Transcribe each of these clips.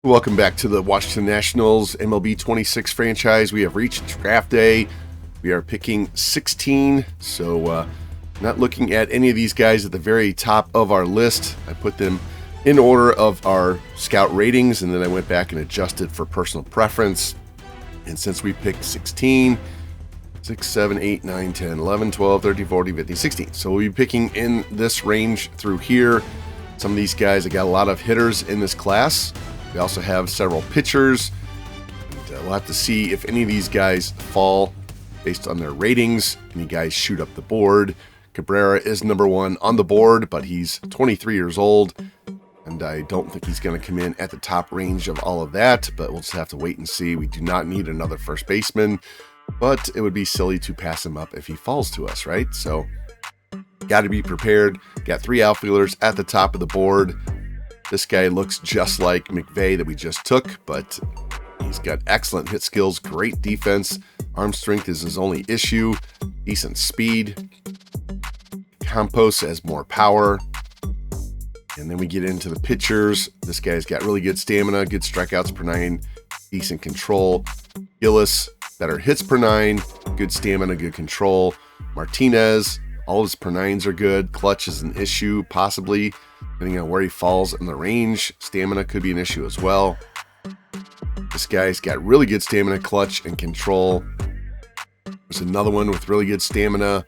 Welcome back to the Washington Nationals MLB 26 franchise. We have reached draft day. We are picking 16, so not looking at any of these guys at the very top of our list. I put them in order of our scout ratings, and then I went back and adjusted for personal preference. And since we picked 16, 6, 7, 8, 9, 10, 11, 12, 13, 14, 15, 16. So we'll be picking in this range through here. Some of these guys, I got a lot of hitters in this class. We also have several pitchers. And, we'll have to see if any of these guys fall based on their ratings. Any guys shoot up the board. Cabrera is number 1 on the board, but he's 23 years old. And I don't think he's going to come in at the top range of all of that, but we'll just have to wait and see. We do not need another first baseman, but it would be silly to pass him up if he falls to us, right? So got to be prepared. Got 3 outfielders at the top of the board. This guy looks just like McVay that we just took, but he's got excellent hit skills, great defense. Arm strength is his only issue. Decent speed. Campos has more power. And then we get into the pitchers. This guy's got really good stamina, good strikeouts per 9, decent control. Gillis, better hits per 9, good stamina, good control. Martinez, all of his per 9s are good. Clutch is an issue, possibly, depending on where he falls in the range. Stamina could be an issue as well. This guy's got really good stamina, clutch, and control. There's another one with really good stamina.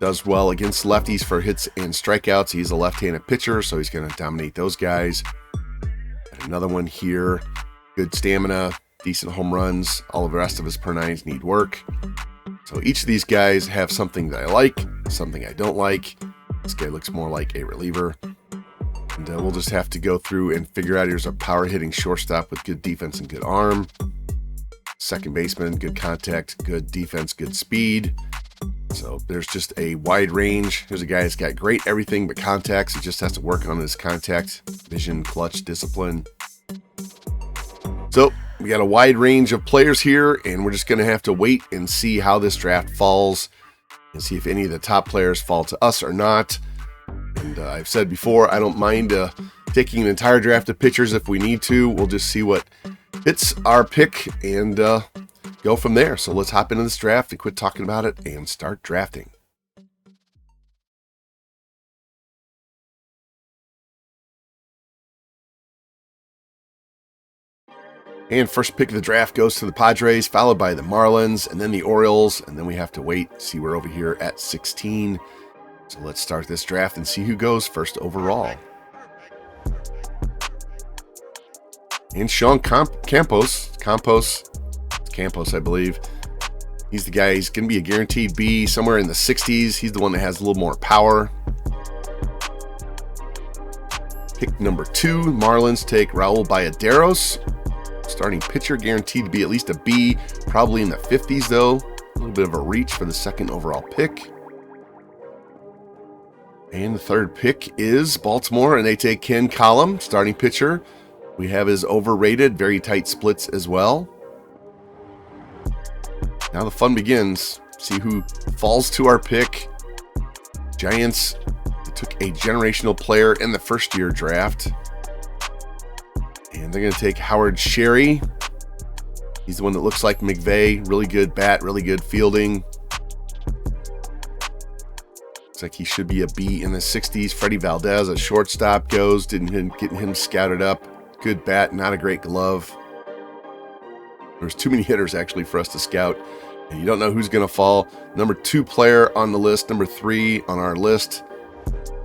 Does well against lefties for hits and strikeouts. He's a left-handed pitcher, so he's going to dominate those guys. And another one here. Good stamina, decent home runs. All of the rest of his per 9s need work. So each of these guys have something that I like, something I don't like. This guy looks more like a reliever. And we'll just have to go through and figure out. Here's a power-hitting shortstop with good defense and good arm. Second baseman, good contact, good defense, good speed. So there's just a wide range. Here's a guy that's got great everything but contacts. He just has to work on his contact, vision, clutch, discipline. So we got a wide range of players here, and we're just going to have to wait and see how this draft falls and see if any of the top players fall to us or not. And I've said before, I don't mind taking an entire draft of pitchers if we need to. We'll just see what fits our pick and go from there. So let's hop into this draft and quit talking about it and start drafting. And first pick of the draft goes to the Padres, followed by the Marlins, and then the Orioles, and then we have to wait. See, we're over here at 16. So let's start this draft and see who goes first overall. And Sean Campos, I believe. He's the guy. He's going to be a guaranteed B somewhere in the 60s. He's the one that has a little more power. Pick number 2, Marlins take Raul Bayaderos. Starting pitcher, guaranteed to be at least a B, probably in the 50s though. A little bit of a reach for the second overall pick. And the third pick is Baltimore, and they take Ken Collum, starting pitcher. We have his overrated, very tight splits as well. Now the fun begins. See who falls to our pick. Giants took a generational player in the first-year draft. And they're going to take Howard Sherry. He's the one that looks like McVay. Really good bat, really good fielding. Looks like he should be a B in the 60s. Freddie Valdez, a shortstop, goes. Getting him scouted up. Good bat, not a great glove. There's too many hitters actually for us to scout. And you don't know who's going to fall. Number 2 player on the list. Number 3 on our list.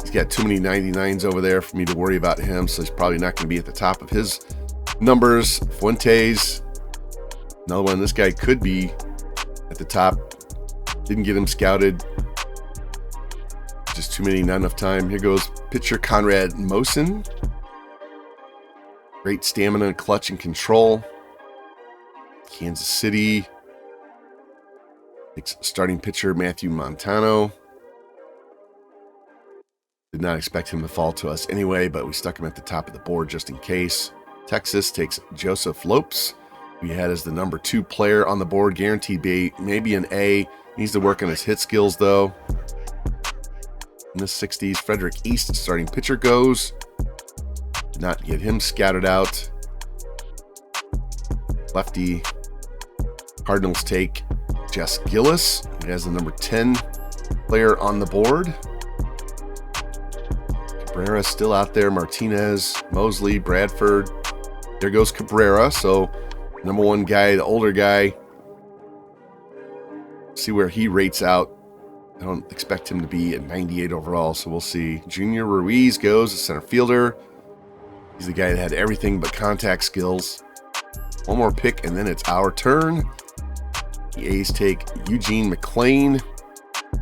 He's got too many 99s over there for me to worry about him, so he's probably not going to be at the top of his numbers. Fuentes, another one. This guy could be at the top. Didn't get him scouted. Just too many, not enough time. Here goes pitcher Conrad Mosen. Great stamina, clutch, and control. Kansas City. Starting pitcher Matthew Montano. Did not expect him to fall to us anyway, but we stuck him at the top of the board just in case. Texas takes Joseph Lopez. We had as the number 2 player on the board, guaranteed B, maybe an A. Needs to work on his hit skills, though. In the 60s, Frederick East, starting pitcher, goes. Did not get him scouted out. lefty. Cardinals take Jess Gillis. He has the number 10 player on the board. Cabrera still out there. Martinez, Mosley, Bradford. There goes Cabrera. So number 1 guy, the older guy. See where he rates out. I don't expect him to be at 98 overall, so we'll see. Junior Ruiz goes, a center fielder. He's the guy that had everything but contact skills. One more pick, and then it's our turn. The A's take Eugene McLean,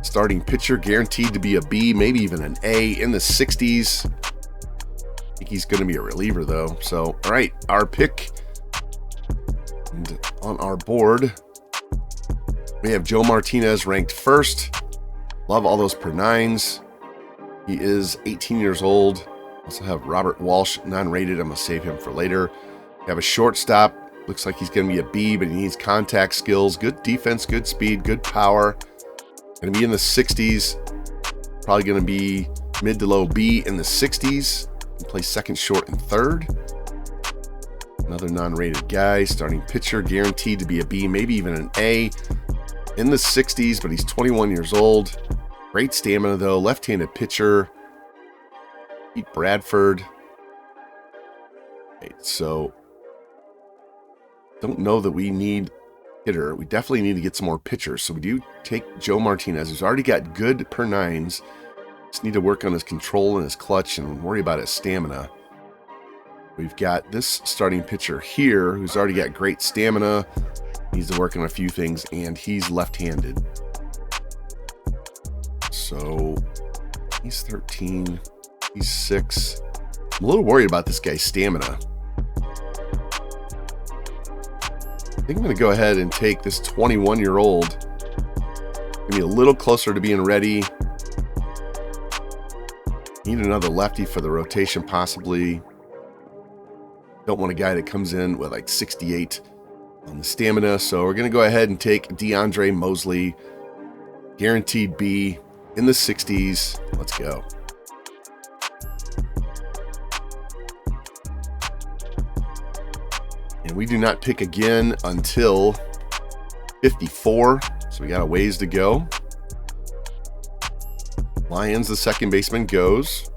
starting pitcher, guaranteed to be a B, maybe even an A, in the 60s. I think he's going to be a reliever, though. So, all right, our pick. And on our board, we have Joe Martinez ranked first. Love all those per 9s. He is 18 years old. Also have Robert Walsh, non-rated. I'm going to save him for later. We have a shortstop. Looks like he's going to be a B, but he needs contact skills. Good defense, good speed, good power. Going to be in the 60s. Probably going to be mid to low B in the 60s. Can play second, short, and third. Another non-rated guy. Starting pitcher, guaranteed to be a B, maybe even an A. In the 60s, but he's 21 years old. Great stamina, though. Left-handed pitcher. Pete Bradford. Right, so, don't know that we need hitter. We definitely need to get some more pitchers. So we do take Joe Martinez, who's already got good per 9s. Just need to work on his control and his clutch and worry about his stamina. We've got this starting pitcher here, who's already got great stamina. Needs to work on a few things, and he's left-handed. So he's 13. He's 6. I'm a little worried about this guy's stamina. I think I'm going to go ahead and take this 21-year-old. Maybe a little closer to being ready. Need another lefty for the rotation, possibly. Don't want a guy that comes in with like 68 on the stamina, so we're going to go ahead and take DeAndre Mosley, guaranteed B, in the 60s. Let's go. And we do not pick again until 54, so we got a ways to go. Lyons, the second baseman, goes.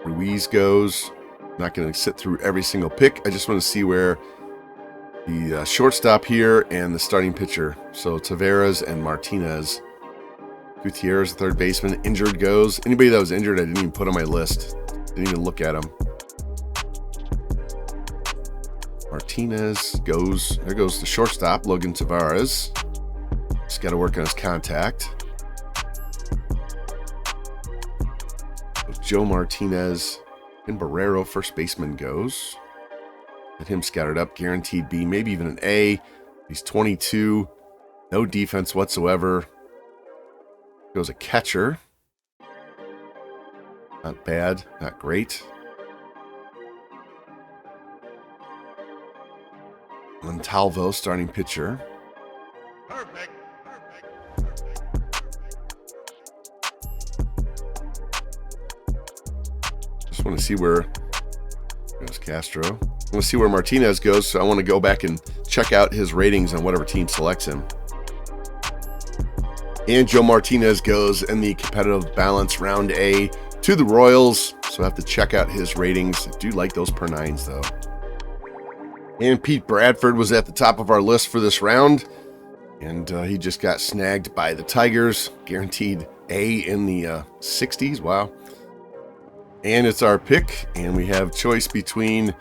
Ruiz goes. Not going to sit through every single pick. I just want to see where the shortstop here and the starting pitcher. So Taveras and Martinez. Gutierrez, the third baseman, injured, goes. Anybody that was injured, I didn't even put on my list. Didn't even look at him. Martinez goes. There goes the shortstop, Logan Taveras. Just got to work on his contact. Joe Martinez and Barrero, first baseman, goes. Get him scattered up, guaranteed B, maybe even an A. He's 22, no defense whatsoever. Goes a catcher. Not bad, not great. Montalvo, starting pitcher. Perfect. Just want to see where goes Castro. I want to see where Martinez goes, so I want to go back and check out his ratings on whatever team selects him. And Joe Martinez goes in the competitive balance round A to the Royals, so I have to check out his ratings. I do like those per 9s, though. And Pete Bradford was at the top of our list for this round, and he just got snagged by the Tigers. Guaranteed A in the 60s. Wow. And it's our pick, and we have choice between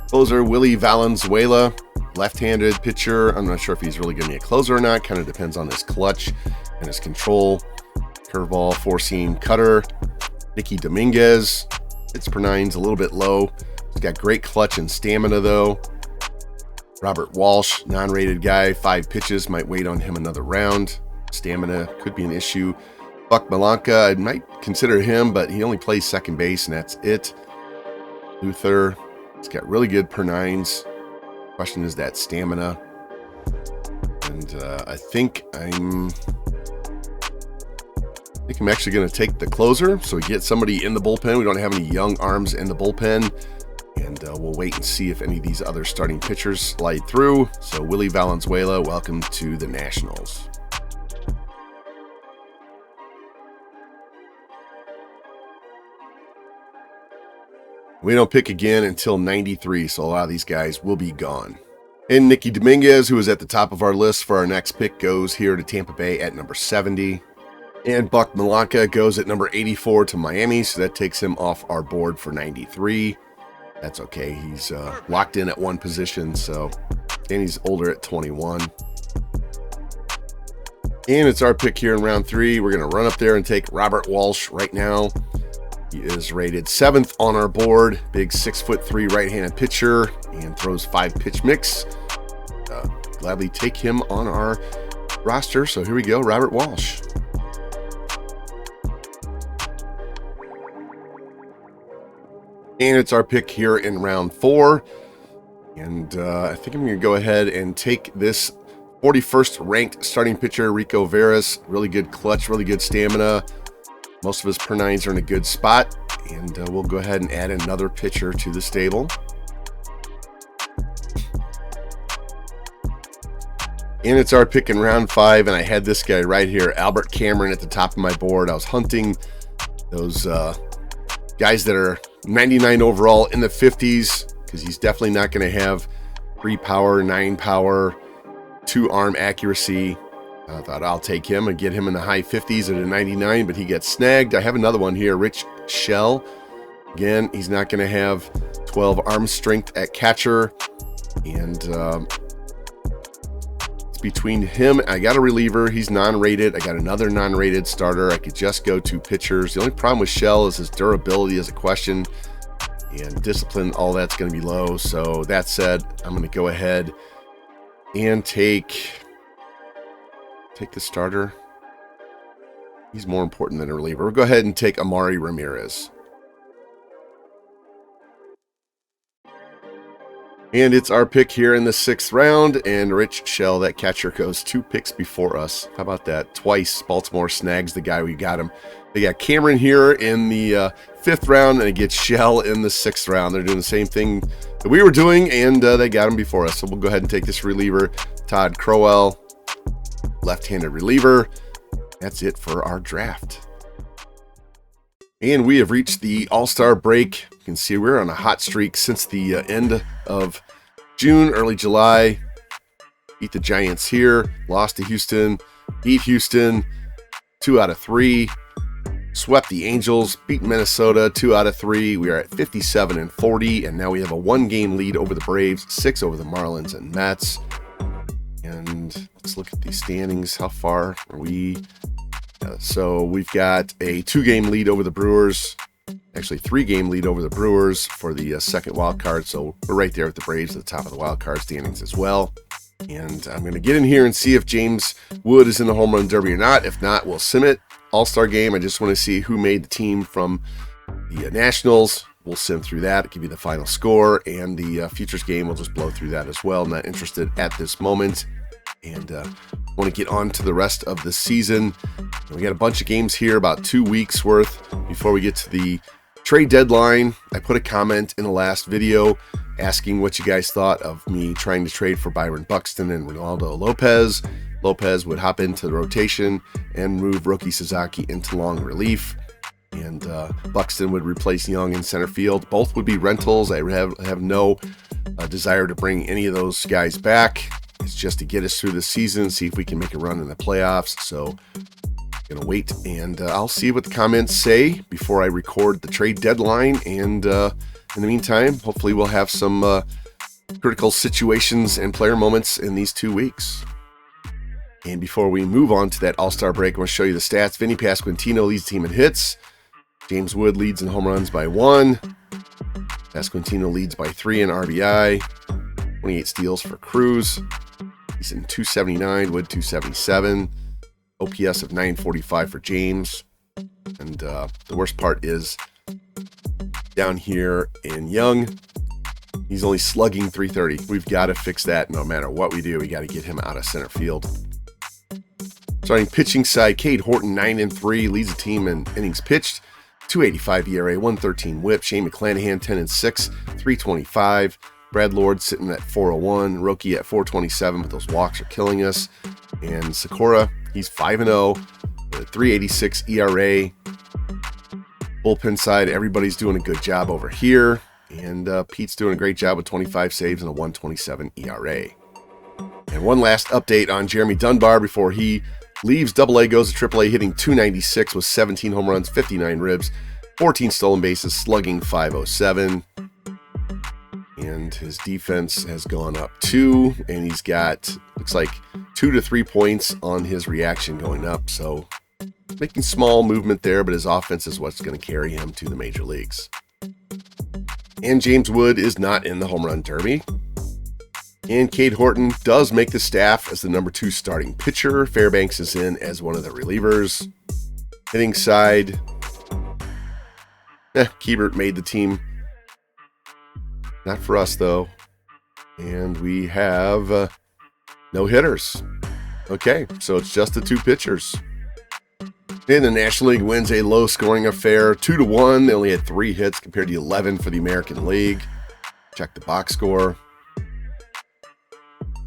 closer Willie Valenzuela, left-handed pitcher. I'm not sure if he's really going to be a closer or not. Kind of depends on his clutch and his control. Curveball, four-seam cutter. Nicky Dominguez. It's per 9's a little bit low. He's got great clutch and stamina, though. Robert Walsh, non-rated guy. 5 pitches. Might wait on him another round. Stamina could be an issue. Buck Malanka, I might consider him, but he only plays second base, and that's it. Luther, he's got really good per 9's. Question is that stamina. And I think I'm I think I'm actually going to take the closer so we get somebody in the bullpen. We don't have any young arms in the bullpen. And we'll wait and see if any of these other starting pitchers slide through. So Willie Valenzuela, welcome to the Nationals. We don't pick again until 93, so a lot of these guys will be gone. And Nicky Dominguez, who is at the top of our list for our next pick, goes here to Tampa Bay at number 70. And Buck Malanca goes at number 84 to Miami, so that takes him off our board for 93. That's okay. He's locked in at one position, so, and he's older at 21. And it's our pick here in round 3. We're going to run up there and take Robert Walsh right now. He is rated 7th on our board. Big 6'3" right-handed pitcher and throws 5-pitch mix. Gladly take him on our roster. So here we go, Robert Walsh. And it's our pick here in round 4. And I think I'm going to go ahead and take this 41st ranked starting pitcher, Rico Veras. Really good clutch, really good stamina. Most of his per nines are in a good spot. And we'll go ahead and add another pitcher to the stable. And it's our pick in round 5. And I had this guy right here, Albert Cameron, at the top of my board. I was hunting those guys that are 99 overall in the 50s, because he's definitely not going to have 3 power, 9 power, 2 arm accuracy. I thought I'll take him and get him in the high 50s at a 99, but he gets snagged. I have another one here, Rich Shell. Again, he's not going to have 12 arm strength at catcher, and it's between him. I got a reliever. He's non-rated. I got another non-rated starter. I could just go 2 pitchers. The only problem with Shell is his durability is a question, and discipline, all that's going to be low. So that said, I'm going to go ahead and take the starter. He's more important than a reliever. We'll go ahead and take Amari Ramirez. And it's our pick here in the 6th round, and Rich Shell, that catcher, goes 2 picks before us. How about that? Twice Baltimore snags the guy we got him. They got Cameron here in the 5th round, and it gets Shell in the 6th round. They're doing the same thing that we were doing, and they got him before us. So we'll go ahead and take this reliever, Todd Crowell, left-handed reliever. That's it for our draft. And we have reached the All-Star break. You can see we're on a hot streak since the end of June, early July. Beat the Giants here, lost to Houston, beat Houston 2 out of 3, swept the Angels, beat Minnesota 2 out of 3. We are at 57-40, and now we have a 1-game lead over the Braves, 6 over the Marlins and Mets. And let's look at these standings. How far are we? So we've got a 2-game lead over the Brewers. Actually, 3-game lead over the Brewers for the second wild card. So we're right there with the Braves at the top of the wild card standings as well. And I'm going to get in here and see if James Wood is in the home run derby or not. If not, we'll sim it. All-Star game. I just want to see who made the team from the Nationals. We'll sim through that, give you the final score, and the futures game, we'll just blow through that as well. I'm not interested at this moment, and want to get on to the rest of the season. And we got a bunch of games here, about 2 weeks worth before we get to the trade deadline. I put a comment in the last video asking what you guys thought of me trying to trade for Byron Buxton and Ronaldo Lopez. Lopez would hop into the rotation and move Roki Sasaki into long relief. And Buxton would replace Young in center field. Both would be rentals. I have no desire to bring any of those guys back. It's just to get us through the season, see if we can make a run in the playoffs. So I'm going to wait, and I'll see what the comments say before I record the trade deadline. And in the meantime, hopefully we'll have some critical situations and player moments in these 2 weeks. And before we move on to that All-Star break, I want to show you the stats. Vinny Pasquantino leads the team in hits. James Wood leads in home runs by 1. Pasquantino leads by 3 in RBI. 28 steals for Cruz. He's in 279, Wood 277. OPS of 945 for James. And the worst part is down here in Young, he's only slugging 330. We've got to fix that no matter what we do. We got to get him out of center field. Starting pitching side, Cade Horton, 9-3, leads the team in innings pitched. 2.85 ERA, 1.13 WHIP. Shane McClanahan, 10-6, 3.25. Brad Lord sitting at 4.01. Roki at 4.27, but those walks are killing us. And Sakura, he's 5-0, 3.86 ERA. Bullpen side, everybody's doing a good job over here. And Pete's doing a great job with 25 saves and a 1.27 ERA. And one last update on Jeremy Dunbar before he leaves AA, goes to AAA, hitting .296 with 17 home runs, 59 ribs, 14 stolen bases, slugging .507. And his defense has gone up 2, and he's got, looks like 2 to 3 points on his reaction going up. So making small movement there, but his offense is what's going to carry him to the major leagues. And James Wood is not in the home run derby. And Cade Horton does make the staff as the number 2 starting pitcher. Fairbanks is in as one of the relievers. Hitting side, Kiebert made the team. Not for us, though. And we have no hitters. Okay, so it's just the 2 pitchers. And the National League wins a low-scoring affair, 2-1. They only had 3 hits compared to 11 for the American League. Check the box score.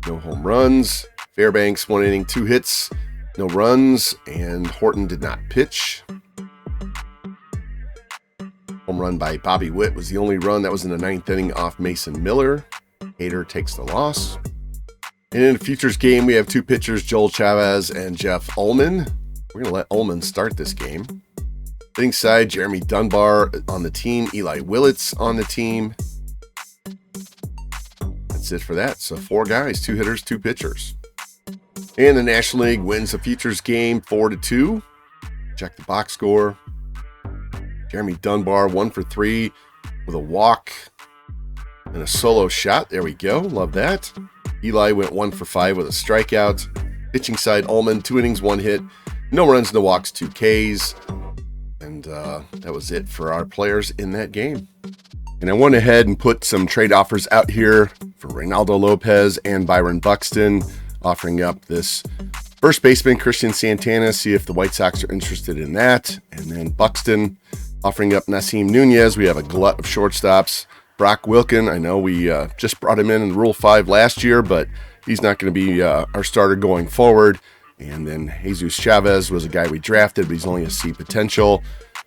No home runs. Fairbanks, 1 inning, 2 hits, no runs, and Horton did not pitch. Home run by Bobby Witt was the only run. That was in the 9th inning off Mason Miller. Hader takes the loss. And in the futures game, we have 2 pitchers, Joel Chavez and Jeff Ullman. We're going to let Ullman start this game. Hitting side, Jeremy Dunbar on the team, Eli Willits on the team. That's it for that. So 4 guys, 2 hitters, 2 pitchers. And the National League wins the futures game 4-2. Check the box score. Jeremy Dunbar, 1 for 3 with a walk and a solo shot. There we go. Love that. Eli went 1 for 5 with a strikeout. Pitching side, Ullman, 2 innings, 1 hit. No runs, no walks, 2 Ks. And that was it for our players in that game. And I went ahead and put some trade offers out here for Reynaldo Lopez and Byron Buxton, offering up this first baseman, Christian Santana, see if the White Sox are interested in that. And then Buxton offering up Nasim Nunez. We have a glut of shortstops. Brock Wilken, I know we just brought him in Rule 5 last year, but he's not going to be our starter going forward. And then Jesus Chavez was a guy we drafted, but he's only a C potential.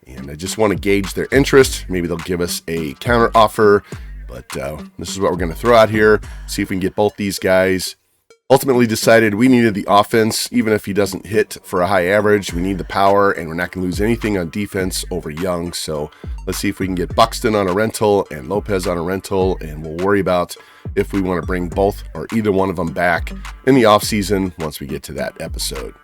And I just want to gauge their interest. Maybe they'll give us a counter offer, but this is what we're going to throw out here. See if we can get both these guys. Ultimately decided we needed the offense, even if he doesn't hit for a high average. We need the power, and we're not going to lose anything on defense over Young. So let's see if we can get Buxton on a rental and Lopez on a rental, and we'll worry about if we want to bring both or either one of them back in the offseason once we get to that episode.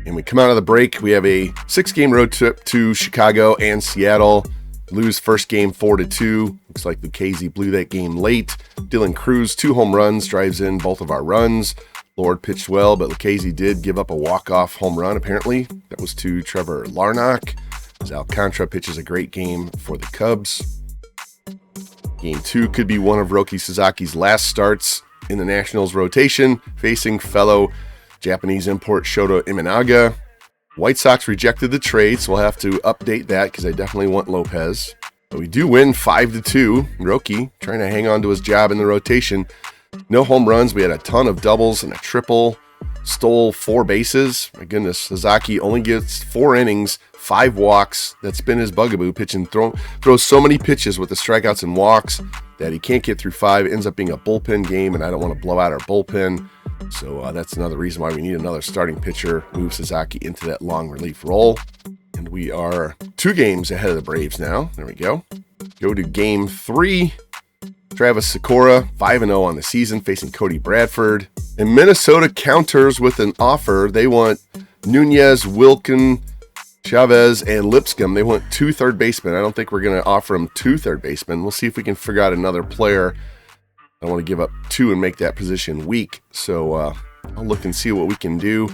And we come out of the break, we have a 6-game road trip to Chicago and Seattle. Lose first game 4-2. Looks like Lucchesi blew that game late. Dylan Cruz, 2 home runs, drives in both of our runs. Lord pitched well, but Lucchesi did give up a walk-off home run, apparently. That was to Trevor Larnach. Alcantara pitches a great game for the Cubs. Game 2 could be one of Roki Sasaki's last starts in the Nationals rotation, facing fellow Japanese import Shota Imanaga. White Sox rejected the trade, so we'll have to update that because I definitely want Lopez. But we do win 5-2. Roki trying to hang on to his job in the rotation. No home runs. We had a ton of doubles and a triple. Stole 4 bases. My goodness, Sasaki only gets 4 innings, 5 walks. That's been his bugaboo. Throws so many pitches with the strikeouts and walks that he can't get through 5. It ends up being a bullpen game, and I don't want to blow out our bullpen. So that's another reason why we need another starting pitcher. Move Sasaki into that long relief role. And we are 2 games ahead of the Braves now. There we go. Go to game 3. Travis Sakura, 5-0 on the season, facing Cody Bradford. And Minnesota counters with an offer. They want Nunez, Wilken, Chavez, and Lipscomb. They want 2 third basemen. I don't think we're going to offer them 2 third basemen. We'll see if we can figure out another player. I don't want to give up 2 and make that position weak. So I'll look and see what we can do.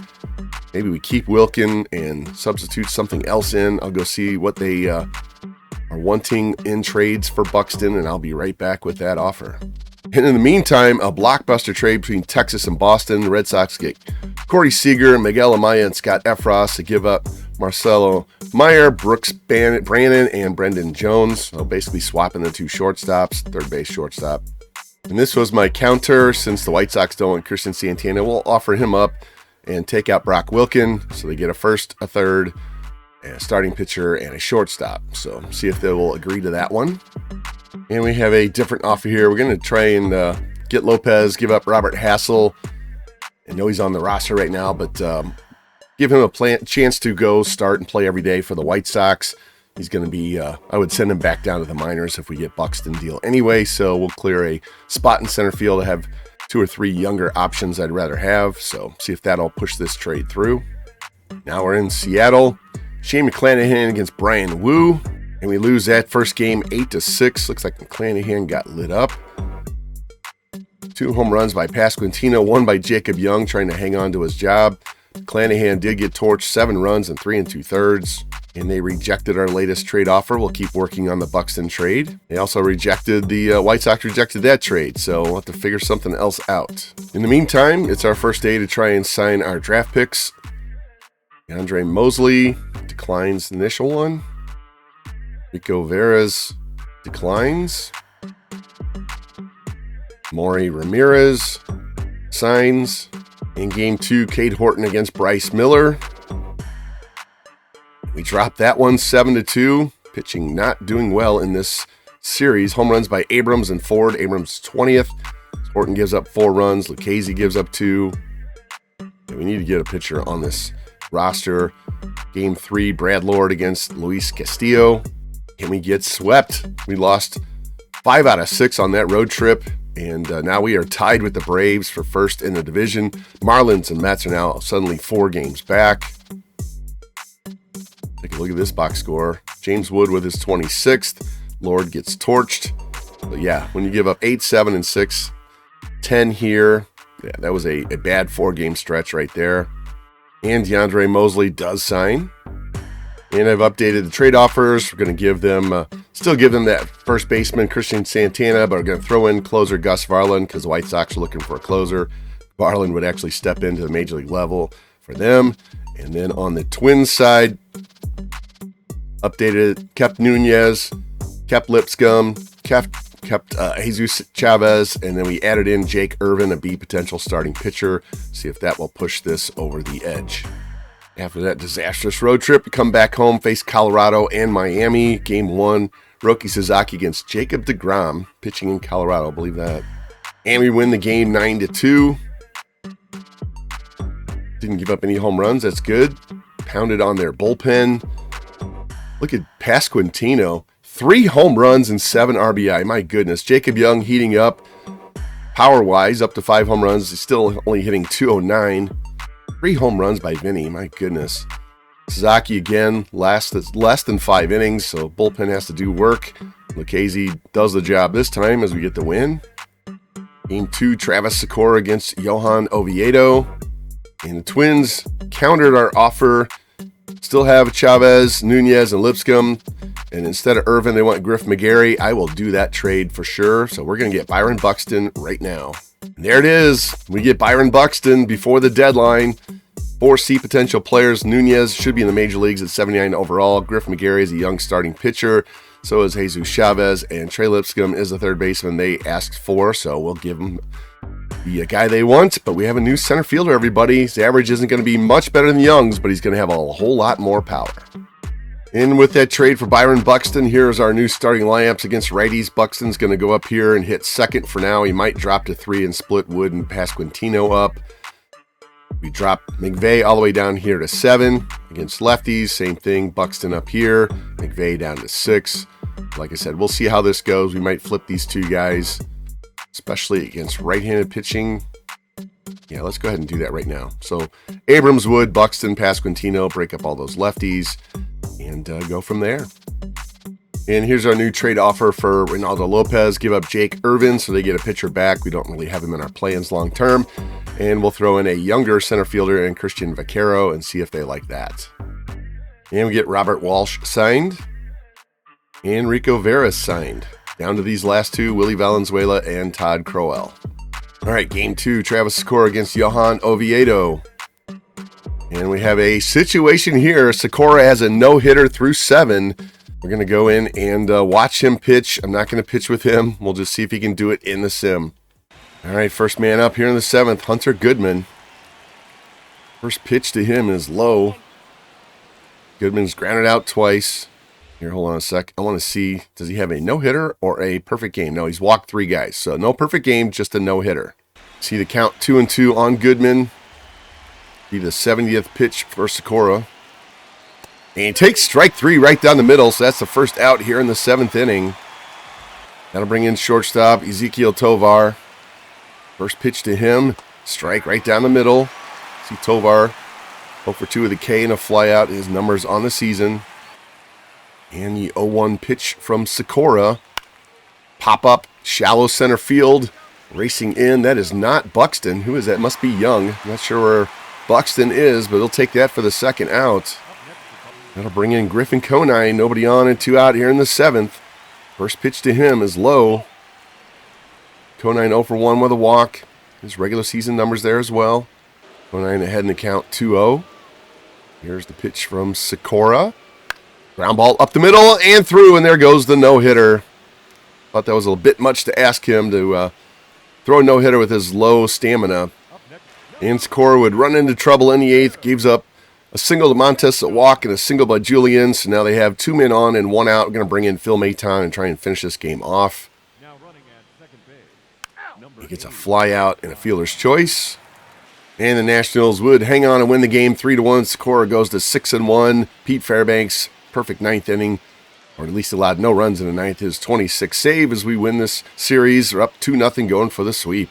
Maybe we keep Wilken and substitute something else in. I'll go see what they are wanting in trades for Buxton, and I'll be right back with that offer. And in the meantime, a blockbuster trade between Texas and Boston. The Red Sox get Corey Seager, Miguel Amaya, and Scott Efros to give up Marcelo Meyer, Brooks Brannon, and Brendan Jones. So basically swapping the two shortstops, third base shortstop. And this was my counter. Since the White Sox don't want Christian Santana, we'll offer him up and take out Brock Wilken. So they get a first, a third, and a starting pitcher, and a shortstop. So see if they will agree to that one. And we have a different offer here. We're going to try and get Lopez, give up Robert Hassel. I know he's on the roster right now, but give him a chance to go start and play every day for the White Sox. He's going to be, I would send him back down to the minors if we get Buxton deal anyway. So we'll clear a spot in center field. I have 2 or 3 younger options I'd rather have. So see if that'll push this trade through. Now we're in Seattle. Shane McClanahan against Brian Wu. And we lose that first game 8-6. Looks like McClanahan got lit up. 2 home runs by Pasquantino, 1 by Jacob Young trying to hang on to his job. McClanahan did get torched, 7 runs in 3 2/3. And they rejected our latest trade offer. We'll keep working on the Buxton trade. They also rejected the White Sox rejected that trade, so we'll have to figure something else out. In the meantime, it's our first day to try and sign our draft picks. Andre Mosley declines the initial one. Rico Veras declines. Maury Ramirez signs. In game 2, Cade Horton against Bryce Miller. We dropped that one 7-2. Pitching not doing well in this series. Home runs by Abrams and Ford. Abrams 20th. Horton gives up 4 runs. Lucchese gives up 2. And we need to get a pitcher on this roster. Game 3, Brad Lord against Luis Castillo. And we get swept. We lost 5 out of 6 on that road trip. And now we are tied with the Braves for first in the division. Marlins and Mets are now suddenly 4 games back. Take a look at this box score. James Wood with his 26th. Lord gets torched. But yeah, when you give up 8, 7, and 6, 10 here, yeah, that was a bad 4-game stretch right there. And DeAndre Mosley does sign. And I've updated the trade offers. We're going to give them, still give them that first baseman, Christian Santana, but we're going to throw in closer Gus Varland because the White Sox are looking for a closer. Varland would actually step into the major league level for them. And then on the Twins side, updated, kept Nunez, kept Lipscomb, kept Jesus Chavez, and then we added in Jake Irvin, a B potential starting pitcher. See if that will push this over the edge. After that disastrous road trip, we come back home, face Colorado and Miami. Game 1, Roki Sasaki against Jacob deGrom, pitching in Colorado, believe that. And we win the game 9-2. Didn't give up any home runs, that's good. Pounded on their bullpen. Look at Pasquantino, 3 home runs and 7 RBI. My goodness, Jacob Young heating up. Power-wise, up to 5 home runs. He's still only hitting .209. 3 home runs by Vinny, my goodness. Sasaki again, less than 5 innings, so bullpen has to do work. Lucchese does the job this time as we get the win. Game 2, Travis Sikora against Johan Oviedo. And the Twins countered our offer. Still have Chavez, Nunez, and Lipscomb. And instead of Irvin, they want Griff McGarry. I will do that trade for sure. So we're going to get Byron Buxton right now. And there it is. We get Byron Buxton before the deadline. 4 C potential players. Nunez should be in the major leagues at 79 overall. Griff McGarry is a young starting pitcher. So is Jesus Chavez. And Trey Lipscomb is the third baseman they asked for. So we'll give him the guy they want. But we have a new center fielder, everybody. His average isn't going to be much better than Young's, but he's going to have a whole lot more power. And with that trade for Byron Buxton, here's our new starting lineups against righties. Buxton's going to go up here and hit second for now. He might drop to 3 and split Wood and Pasquantino up. We drop McVay all the way down here to 7 against lefties. Same thing, Buxton up here. McVay down to 6. Like I said, we'll see how this goes. We might flip these 2 guys, especially against right-handed pitching. Yeah, let's go ahead and do that right now. So Abrams, Wood, Buxton, Pasquantino, break up all those lefties, and go from there. And here's our new trade offer for Reynaldo Lopez. Give up Jake Irvin so they get a pitcher back. We don't really have him in our plans long term. And we'll throw in a younger center fielder and Christian Vaquero and see if they like that. And we get Robert Walsh signed. And Rico Veras signed. Down to these last 2, Willie Valenzuela and Todd Crowell. All right, game 2, Travis Sikora against Johan Oviedo. And we have a situation here. Sakura has a no-hitter through 7. We're going to go in and watch him pitch. I'm not going to pitch with him. We'll just see if he can do it in the sim. All right, first man up here in the 7th, Hunter Goodman. First pitch to him is low. Goodman's grounded out twice. Here, hold on a sec. I want to see, does he have a no-hitter or a perfect game? No, he's walked 3 guys. So no perfect game, just a no-hitter. See the count 2-2 on Goodman. Be the 70th pitch for Sakura. And he takes strike 3 right down the middle. So that's the first out here in the 7th inning. That'll bring in shortstop Ezekiel Tovar. First pitch to him. Strike right down the middle. See Tovar 0 for 2 with a K and a flyout. His numbers on the season. And the 0-1 pitch from Sakura. Pop up, shallow center field. Racing in. That is not Buxton. Who is that? Must be Young. Not sure where Buxton is, but he'll take that for the second out. That'll bring in Griffin Conine. Nobody on and 2 out here in the 7th. First pitch to him is low. Conine 0 for 1 with a walk. His regular season numbers there as well. Conine ahead in the count 2-0. Here's the pitch from Sakura. Ground ball up the middle and through, and there goes the no-hitter. Thought that was a bit much to ask him to throw a no-hitter with his low stamina. And Sakura would run into trouble in the 8th. Gives up a single to Montes, a walk, and a single by Julian. So now they have 2 men on and 1 out. We're going to bring in Phil Maton and try and finish this game off. He gets a fly out and a fielder's choice. And the Nationals would hang on and win the game 3-1. Sakura goes to 6-1. Pete Fairbanks, perfect 9th inning, or at least allowed no runs in the 9th. His 26th save as we win this series. We're up 2-0 going for the sweep.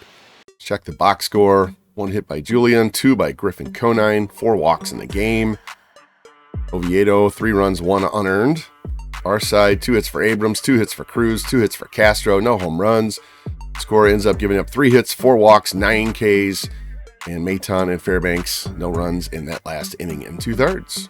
Check the box score. 1 hit by Julian, 2 by Griffin Conine, 4 walks in the game. Oviedo, 3 runs, 1 unearned. Our side, 2 hits for Abrams, 2 hits for Cruz, 2 hits for Castro, no home runs. Scorer ends up giving up 3 hits, 4 walks, 9 Ks. And Maton and Fairbanks, no runs in that last inning and 2/3.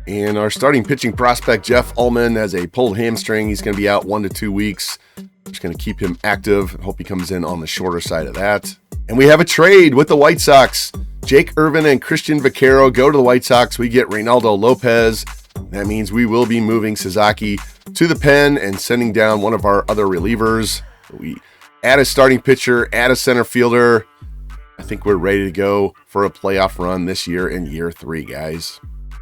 And our starting pitching prospect, Jeff Ullman, has a pulled hamstring. He's going to be out 1 to 2 weeks. Just going to keep him active. Hope he comes in on the shorter side of that. And we have a trade with the White Sox. Jake Irvin and Christian Vaquero go to the White Sox. We get Reynaldo Lopez. That means we will be moving Sasaki to the pen and sending down one of our other relievers. We add a starting pitcher, add a center fielder. I think we're ready to go for a playoff run this year in year 3, guys.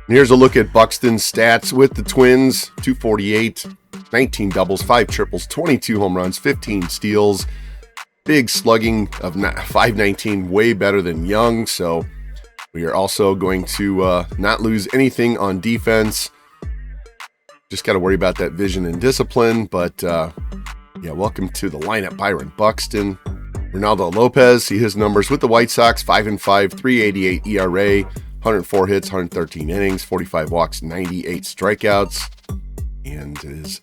And here's a look at Buxton's stats with the Twins. 248, 19 doubles, 5 triples, 22 home runs, 15 steals. Big slugging of 519, way better than Young. So we are also going to not lose anything on defense. Just got to worry about that vision and discipline. But yeah, welcome to the lineup, Byron Buxton. Reynaldo Lopez, see his numbers with the White Sox, 5-5, 388 ERA, 104 hits, 113 innings, 45 walks, 98 strikeouts. And his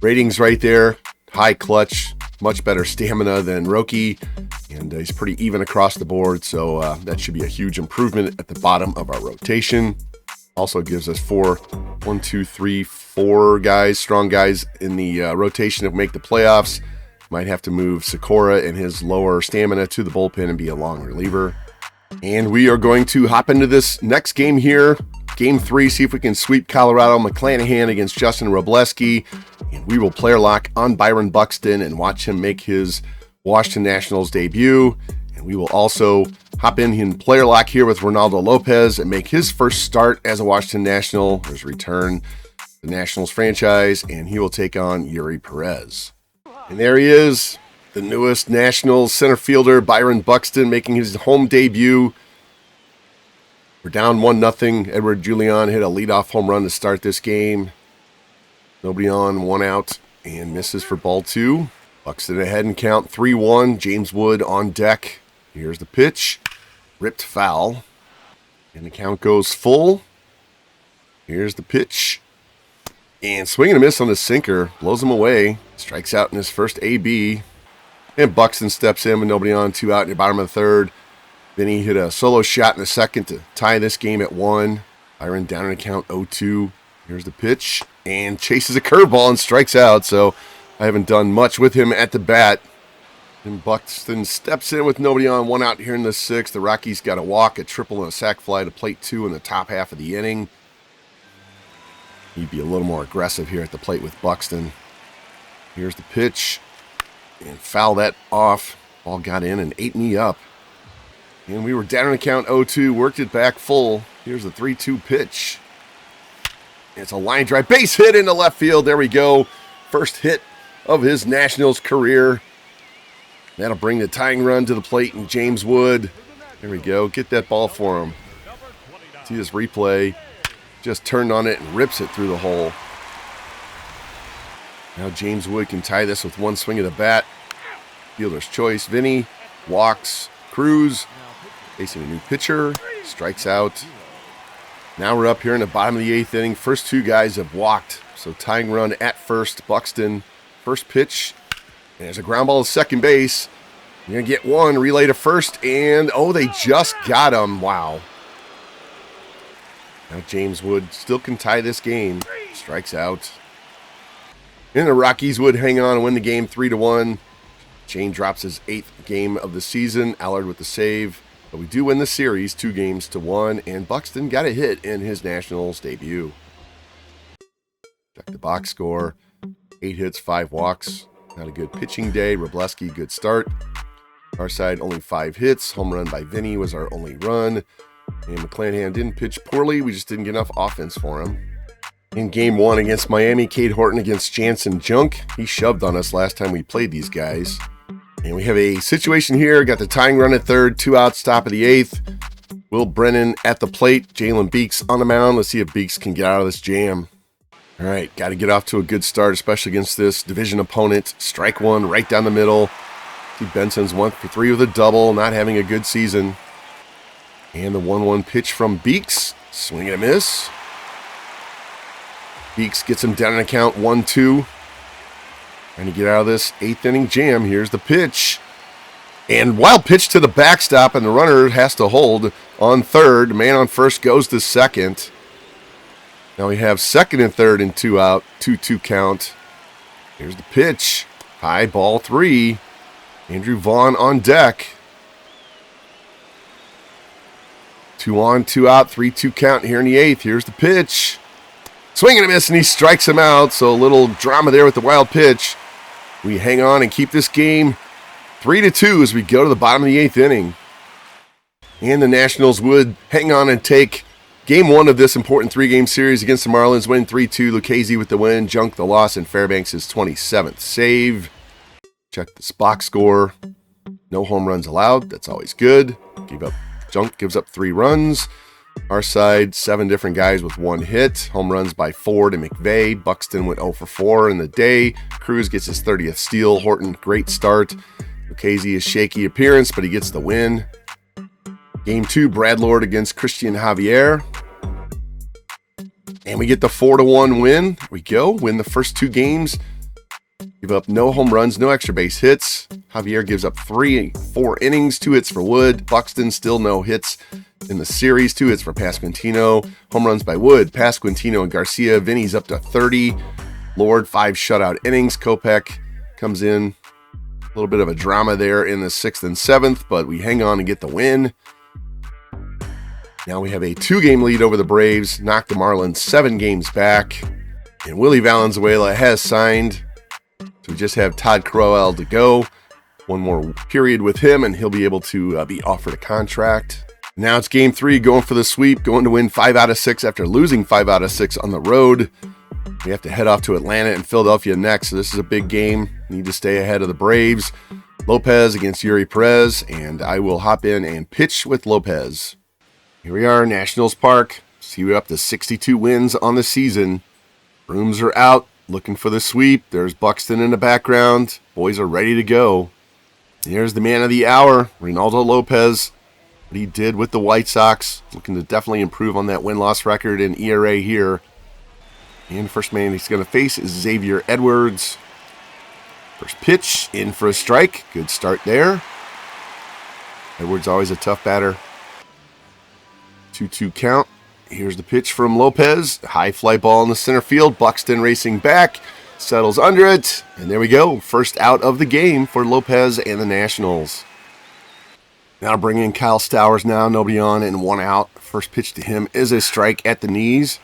ratings right there, high clutch, much better stamina than Roki, and he's pretty even across the board, so that should be a huge improvement at the bottom of our rotation. Also gives us 4 guys, strong guys in the rotation to make the playoffs. Might have to move Sakura and his lower stamina to the bullpen and be a long reliever. And we are going to hop into this next game here. Game 3, see if we can sweep Colorado. McClanahan against Justin Robleski. And we will player lock on Byron Buxton and watch him make his Washington Nationals debut. And we will also hop in player lock here with Reynaldo Lopez and make his first start as a Washington National. His return to the Nationals franchise, and he will take on Yuri Perez. And there he is, the newest Nationals center fielder, Byron Buxton, making his home debut. We're down 1-0. Edward Julian hit a leadoff home run to start this game. Nobody on, 1 out, and misses for ball 2. Buxton ahead and count 3-1. James Wood on deck. Here's the pitch. Ripped foul. And the count goes full. Here's the pitch. And swing and a miss on the sinker. Blows him away. Strikes out in his first AB. And Buxton steps in with nobody on, 2 out in the bottom of the 3rd. Then he hit a solo shot in the 2nd to tie this game at 1. Byron down in the count 0-2. Here's the pitch. And chases a curveball and strikes out. So I haven't done much with him at the bat. And Buxton steps in with nobody on, one out here in the sixth. The Rockies got a walk, a triple, and a sac fly to plate 2 in the top half of the inning. He'd be a little more aggressive here at the plate with Buxton. Here's the pitch. And foul that off. Ball got in and ate me up. And we were down on the count 0-2, worked it back full. Here's the 3-2 pitch. It's a line drive, base hit into left field. There we go. First hit of his Nationals career. That'll bring the tying run to the plate, and James Wood. There we go. Get that ball for him. See this replay. Just turned on it and rips it through the hole. Now James Wood can tie this with one swing of the bat. Fielder's choice. Vinny walks. Cruz facing a new pitcher. Strikes out. Now we're up here in the bottom of the 8th inning. First 2 guys have walked. So tying run at first. Buxton. First pitch. And there's a ground ball to second base. You're going to get one. Relay to first. And, oh, they just got him. Wow. Now James Wood still can tie this game. Strikes out. And the Rockies would hang on and win the game 3-1. Shane drops his 8th game of the season. Allard with the save. But we do win the series 2-1. And Buxton got a hit in his Nationals debut. Check the box score. 8 hits, 5 walks. Not a good pitching day. Robleski, good start. Our side, only 5 hits. Home run by Vinny was our only run. And McClanahan didn't pitch poorly. We just didn't get enough offense for him. In game 1 against Miami, Cade Horton against Jansen Junk. He shoved on us last time we played these guys. And we have a situation here. Got the tying run at third. 2 outs, top of the 8th. Will Brennan at the plate. Jalen Beeks on the mound. Let's see if Beeks can get out of this jam. All right, got to get off to a good start, especially against this division opponent. Strike 1 right down the middle. Steve Benson's 1 for 3 with a double, not having a good season. And the 1-1 pitch from Beeks. Swing and a miss. Beeks gets him down in the count 1-2. Trying to get out of this 8th inning jam. Here's the pitch. And wild pitch to the backstop, and the runner has to hold on third. Man on first goes to second. Now we have second and third and 2 out, 2-2 count. Here's the pitch. High ball 3. Andrew Vaughn on deck. 2 on, 2 out, 3-2 count here in the 8th. Here's the pitch. Swing and a miss, and he strikes him out. So a little drama there with the wild pitch. We hang on and keep this game 3-2 as we go to the bottom of the 8th inning. And the Nationals would hang on and take Game 1 of this important 3-game series against the Marlins. Win 3-2. Lucchese with the win. Junk the loss, and Fairbanks his 27th save. Check this box score. No home runs allowed. That's always good. Junk gives up 3 runs. Our side, 7 different guys with 1 hit. Home runs by Ford and McVeigh. Buxton went 0 for 4 in the day. Cruz gets his 30th steal. Horton, great start. Lucchese, a shaky appearance, but he gets the win. Game 2, Brad Lord against Christian Javier. And we get the 4-1 win. We go, win the first 2 games. Give up no home runs, no extra base hits. Javier gives up 4 innings, 2 hits for Wood. Buxton still no hits in the series, 2 hits for Pasquantino. Home runs by Wood, Pasquantino, and Garcia. Vinny's up to 30. Lord, 5 shutout innings. Kopech comes in. A little bit of a drama there in the 6th and 7th, but we hang on and get the win. Now we have a 2-game lead over the Braves, knocked the Marlins 7 games back. And Willie Valenzuela has signed. So we just have Todd Crowell to go. 1 more period with him, and he'll be able to be offered a contract. Now it's Game 3, going for the sweep, going to win 5 out of 6 after losing 5 out of 6 on the road. We have to head off to Atlanta and Philadelphia next, so this is a big game. Need to stay ahead of the Braves. Lopez against Yuri Perez, and I will hop in and pitch with Lopez. Here we are, Nationals Park. See, we're up to 62 wins on the season. Brooms are out, looking for the sweep. There's Buxton in the background. Boys are ready to go. Here's the man of the hour, Reynaldo Lopez. What he did with the White Sox, looking to definitely improve on that win-loss record and ERA here. And the first man he's going to face is Xavier Edwards. First pitch, in for a strike. Good start there. Edwards always a tough batter. 2-2 count. Here's the pitch from Lopez. High fly ball in the center field. Buxton racing back. Settles under it. And there we go. First out of the game for Lopez and the Nationals. Now bring in Kyle Stowers now. Nobody on and 1 out. First pitch to him is a strike at the knees.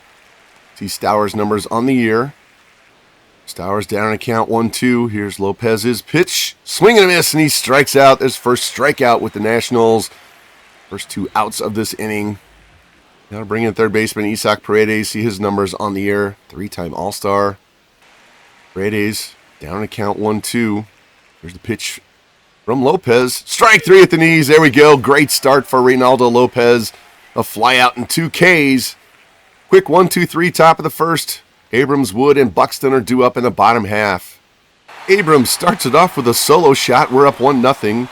See Stowers' numbers on the year. Stowers down and count 1-2. Here's Lopez's pitch. Swing and a miss, and he strikes out. His first strikeout with the Nationals. First 2 outs of this inning. Now bring in third baseman Isaac Paredes. See his numbers on the year. 3-time All-Star. Paredes down and count 1-2. Here's the pitch from Lopez. Strike 3 at the knees. There we go. Great start for Reynaldo Lopez. A fly out and 2 Ks. Quick 1-2-3 top of the first. Abrams, Wood, and Buxton are due up in the bottom half. Abrams starts it off with a solo shot. We're up 1-0.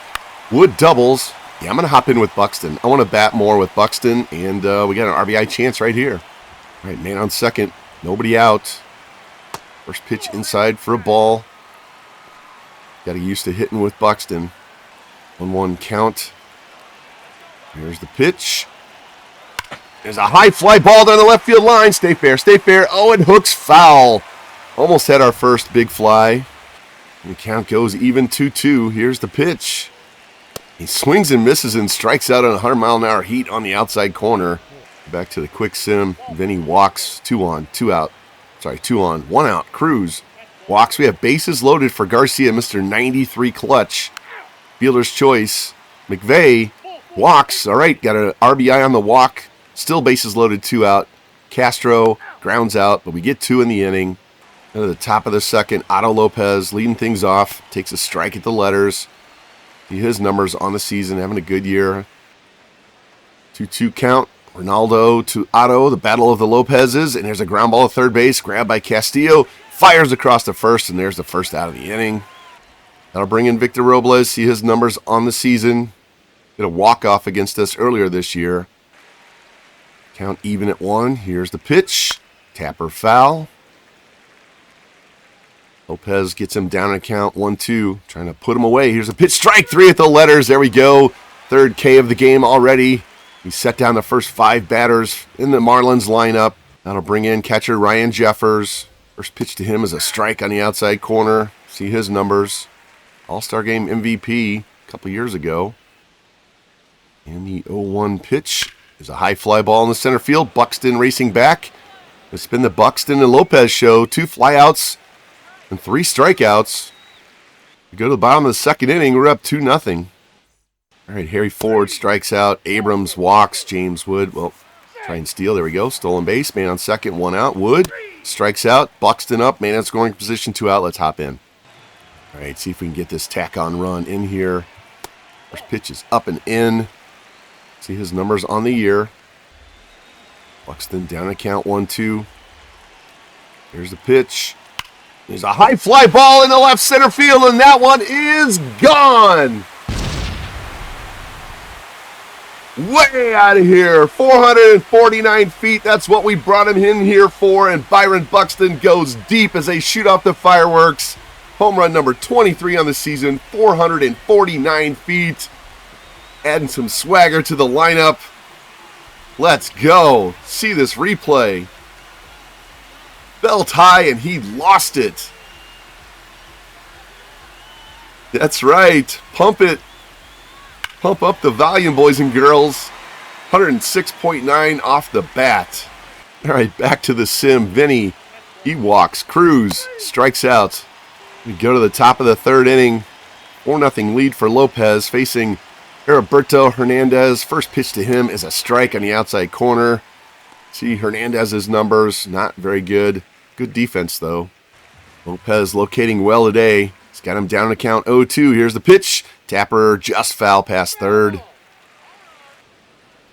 Wood doubles. Yeah, I'm going to hop in with Buxton. I want to bat more with Buxton, and we got an RBI chance right here. All right, man on second. Nobody out. First pitch inside for a ball. Got to get used to hitting with Buxton. 1-1 count. Here's the pitch. There's a high fly ball down the left field line. Stay fair, stay fair. Oh, and hooks foul. Almost had our first big fly. And the count goes even 2-2. Here's the pitch. He swings and misses and strikes out on a 100-mile-an-hour heat on the outside corner. Back to the quick sim. Then he walks. 2 on, 2 out. Sorry, 2 on, 1 out. Cruz walks. We have bases loaded for Garcia, Mr. 93 clutch. Fielder's choice. McVeigh walks. All right, got an RBI on the walk. Still bases loaded, 2 out. Castro grounds out, but we get 2 in the inning. At the top of the second, Otto Lopez leading things off. Takes a strike at the letters. See his numbers on the season, having a good year. 2-2 count. Ronaldo to Otto, the battle of the Lopezes. And there's a ground ball at third base, grabbed by Castillo. Fires across the first, and there's the first out of the inning. That'll bring in Victor Robles. See his numbers on the season. Did a walk-off against us earlier this year. Count even at 1. Here's the pitch. Tapper foul. Lopez gets him down and count 1-2. Trying to put him away. Here's a pitch. Strike 3 at the letters. There we go. Third K of the game already. He set down the first 5 batters in the Marlins lineup. That'll bring in catcher Ryan Jeffers. First pitch to him is a strike on the outside corner. See his numbers. All-Star Game MVP a couple years ago. And the 0-1 pitch is a high fly ball in the center field. Buxton racing back. It's been the Buxton and Lopez show. 2 flyouts and 3 strikeouts. We go to the bottom of the second inning. We're up 2-0. All right, Harry Ford strikes out. Abrams walks. James Wood, well, try and steal. There we go. Stolen base. Man on second, 1 out. Wood strikes out. Buxton up. Man in scoring position, 2 out. Let's hop in. All right, see if we can get this tack-on run in here. First pitch is up and in. See his numbers on the year. Buxton down at count 1-2. Here's the pitch. There's a high fly ball in the left center field, and that one is gone. Way out of here. 449 feet. That's what we brought him in here for, and Byron Buxton goes deep as they shoot off the fireworks. Home run number 23 on the season. 449 feet. Adding some swagger to the lineup. Let's go. See this replay. Belt high, and he lost it. That's right. Pump it. Pump up the volume, boys and girls. 106.9 off the bat. All right, back to the sim. Vinny, he walks. Cruz strikes out. We go to the top of the third inning. 4-0 lead for Lopez facing Heriberto Hernandez. First pitch to him is a strike on the outside corner. See Hernandez's numbers, not very good. Good defense, though. Lopez locating well today. He's got him down to count 0-2. Here's the pitch. Tapper just foul past third.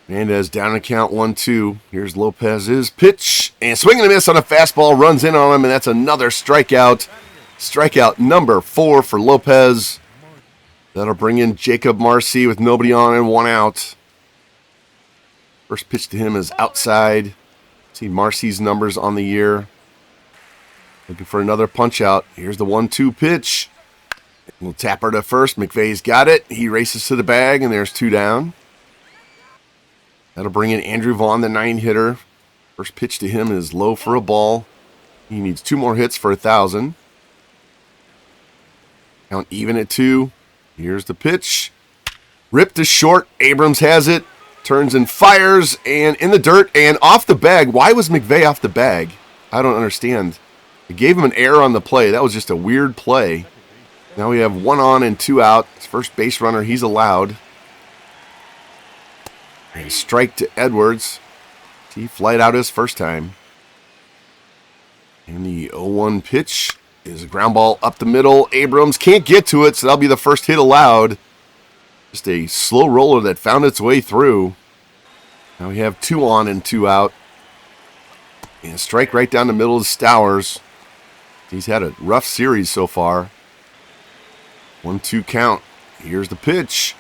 Hernandez down to count 1-2. Here's Lopez's pitch. And swing and a miss on a fastball. Runs in on him, and that's another strikeout. Strikeout number 4 for Lopez. That'll bring in Jacob Marcy with nobody on and 1 out. First pitch to him is outside. See Marcy's numbers on the year. Looking for another punch out. Here's the 1-2 pitch. We'll tapper to first. McVeigh's got it. He races to the bag, and there's 2 down. That'll bring in Andrew Vaughn, the 9-hitter. First pitch to him is low for a ball. He needs 2 more hits for 1,000. Count even at 2. Here's the pitch. Ripped to short. Abrams has it. Turns and fires. And in the dirt and off the bag. Why was McVay off the bag? I don't understand. They gave him an error on the play. That was just a weird play. Now we have 1 on and 2 out. It's first base runner. He's allowed. And strike to Edwards. He flied out his first time. And the 0-1 pitch is a ground ball up the middle. Abrams can't get to it, so that'll be the first hit allowed. Just a slow roller that found its way through. Now we have 2 on and 2 out. And a strike right down the middle of Stowers. He's had a rough series so far. 1-2 count. Here's the pitch.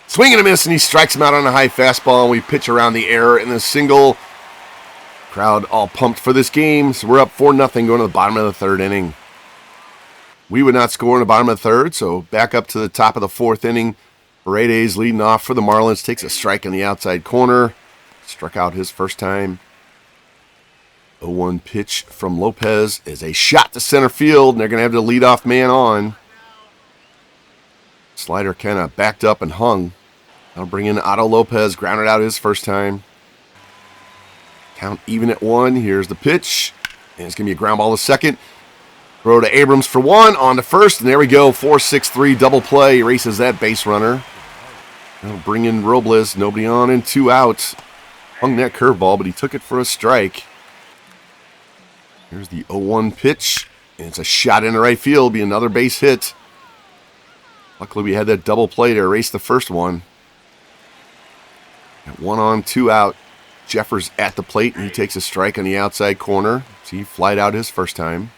Swing and a miss, and he strikes him out on a high fastball, and we pitch around the error in the single. Crowd all pumped for this game, so we're up 4-0 going to the bottom of the 3rd inning. We would not score in the bottom of the 3rd, so back up to the top of the 4th inning. Paredes leading off for the Marlins, takes a strike in the outside corner. Struck out his first time. 0-1 pitch from Lopez is a shot to center field, and they're going to have the leadoff man on. Slider kind of backed up and hung. I'll bring in Otto Lopez, grounded out his first time. Count even at 1. Here's the pitch. And it's going to be a ground ball to second. Throw to Abrams for 1, on to first, and there we go. 4-6-3 double play. Erases that base runner. I'll bring in Robles. Nobody on and 2 out. Hung that curveball, but he took it for a strike. Here's the 0-1 pitch. And it's a shot into right field. Be another base hit. Luckily, we had that double play to erase the first one. At 1 on, 2 out. Jeffers at the plate, and he takes a strike on the outside corner. See, he flied out his first time.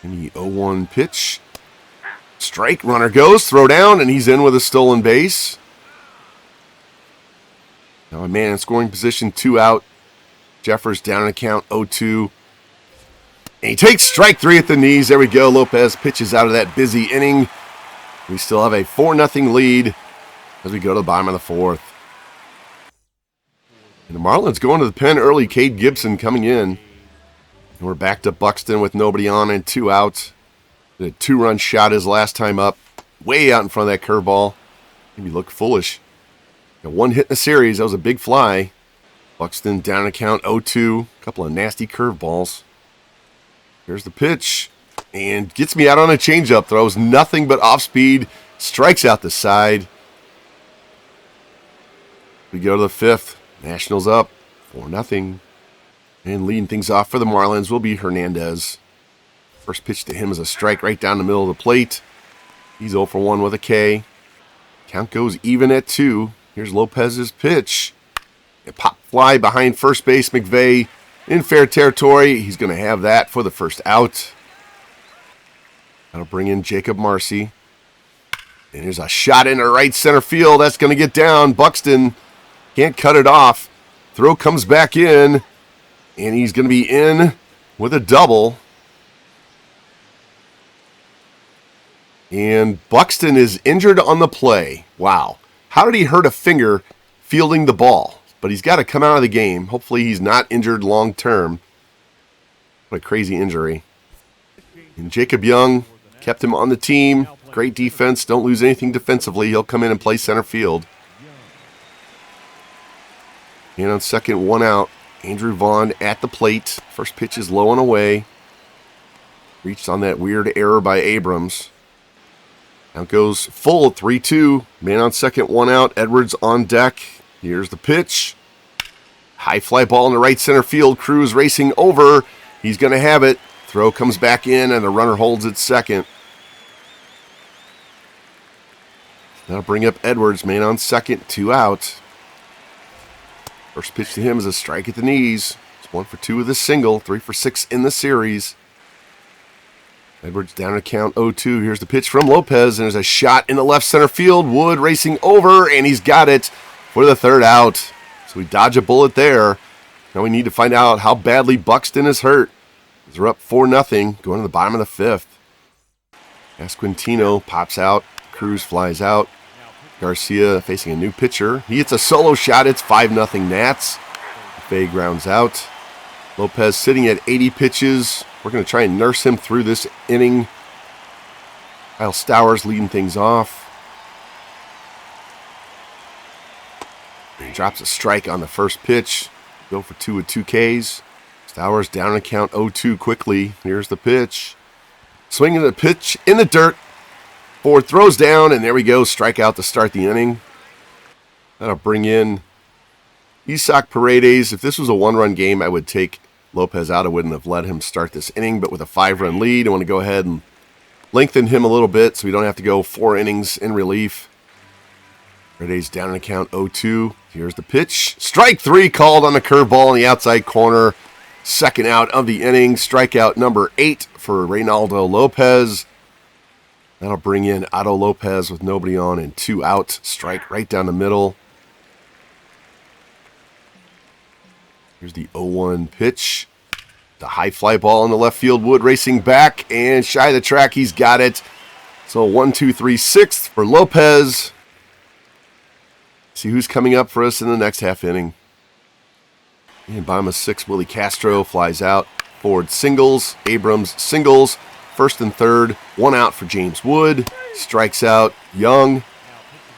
And the 0-1 pitch. Strike, runner goes, throw down, and he's in with a stolen base. Now a man in scoring position, 2 out. Jeffers down in count, 0-2. And he takes strike 3 at the knees. There we go. Lopez pitches out of that busy inning. We still have a 4-0 lead as we go to the bottom of the 4th. And the Marlins going to the pen early. Cade Gibson coming in. And we're back to Buxton with nobody on and 2 outs. Did a 2-run shot his last time up. Way out in front of that curveball. Maybe looked foolish. Got 1 hit in the series. That was a big fly. Buxton down to count 0-2. A couple of nasty curveballs. Here's the pitch. And gets me out on a changeup. Throws nothing but off speed. Strikes out the side. We go to the 5th. Nationals up 4-0. And leading things off for the Marlins will be Hernandez. First pitch to him is a strike right down the middle of the plate. He's 0 for 1 with a K. Count goes even at 2. Here's Lopez's pitch. A pop fly behind first base. McVay in fair territory. He's going to have that for the first out. That'll bring in Jacob Marcy. And here's a shot into right center field. That's going to get down. Buxton can't cut it off. Throw comes back in. And he's going to be in with a double. And Buxton is injured on the play. Wow. How did he hurt a finger fielding the ball? But he's got to come out of the game. Hopefully he's not injured long term. What a crazy injury. And Jacob Young kept him on the team. Great defense. Don't lose anything defensively. He'll come in and play center field. And on second, 1 out. Andrew Vaughn at the plate. First pitch is low and away. Reached on that weird error by Abrams. Now goes full, 3-2. Man on second, 1 out. Edwards on deck. Here's the pitch. High fly ball in the right center field. Cruz racing over. He's going to have it. Throw comes back in, and the runner holds at second. That'll bring up Edwards. Man on second, 2 out. First pitch to him is a strike at the knees. It's 1 for 2 with a single, 3 for 6 in the series. Edwards down to count 0-2. Here's the pitch from Lopez, and there's a shot in the left center field. Wood racing over, and he's got it for the 3rd out. So we dodge a bullet there. Now we need to find out how badly Buxton is hurt. We're up 4-0, going to the bottom of the 5th. Esquintino pops out. Cruz flies out. Garcia facing a new pitcher. He hits a solo shot. It's 5-0 Nats. Fay grounds out. Lopez sitting at 80 pitches. We're going to try and nurse him through this inning. Kyle Stowers leading things off. He drops a strike on the first pitch. Go for 2 with 2 Ks. Stowers down a count 0-2 quickly. Here's the pitch. Swinging the pitch in the dirt. Ford throws down, and there we go. Strikeout to start the inning. That'll bring in Isaac Paredes. If this was a 1-run game, I would take Lopez out. I wouldn't have let him start this inning, but with a 5-run lead, I want to go ahead and lengthen him a little bit so we don't have to go 4 innings in relief. Paredes down an account 0-2. Here's the pitch. Strike 3 called on the curveball in the outside corner. Second out of the inning. Strikeout number 8 for Reynaldo Lopez. That'll bring in Otto Lopez with nobody on and 2 out. Strike right down the middle. Here's the 0-1 pitch. The high fly ball in the left field. Wood racing back and shy of the track. He's got it. So 1, 2, 3, 6th for Lopez. See who's coming up for us in the next half inning. And bottom of 6, Willie Castro flies out. Ford singles. Abrams singles. First and third. 1 out for James Wood. Strikes out Young.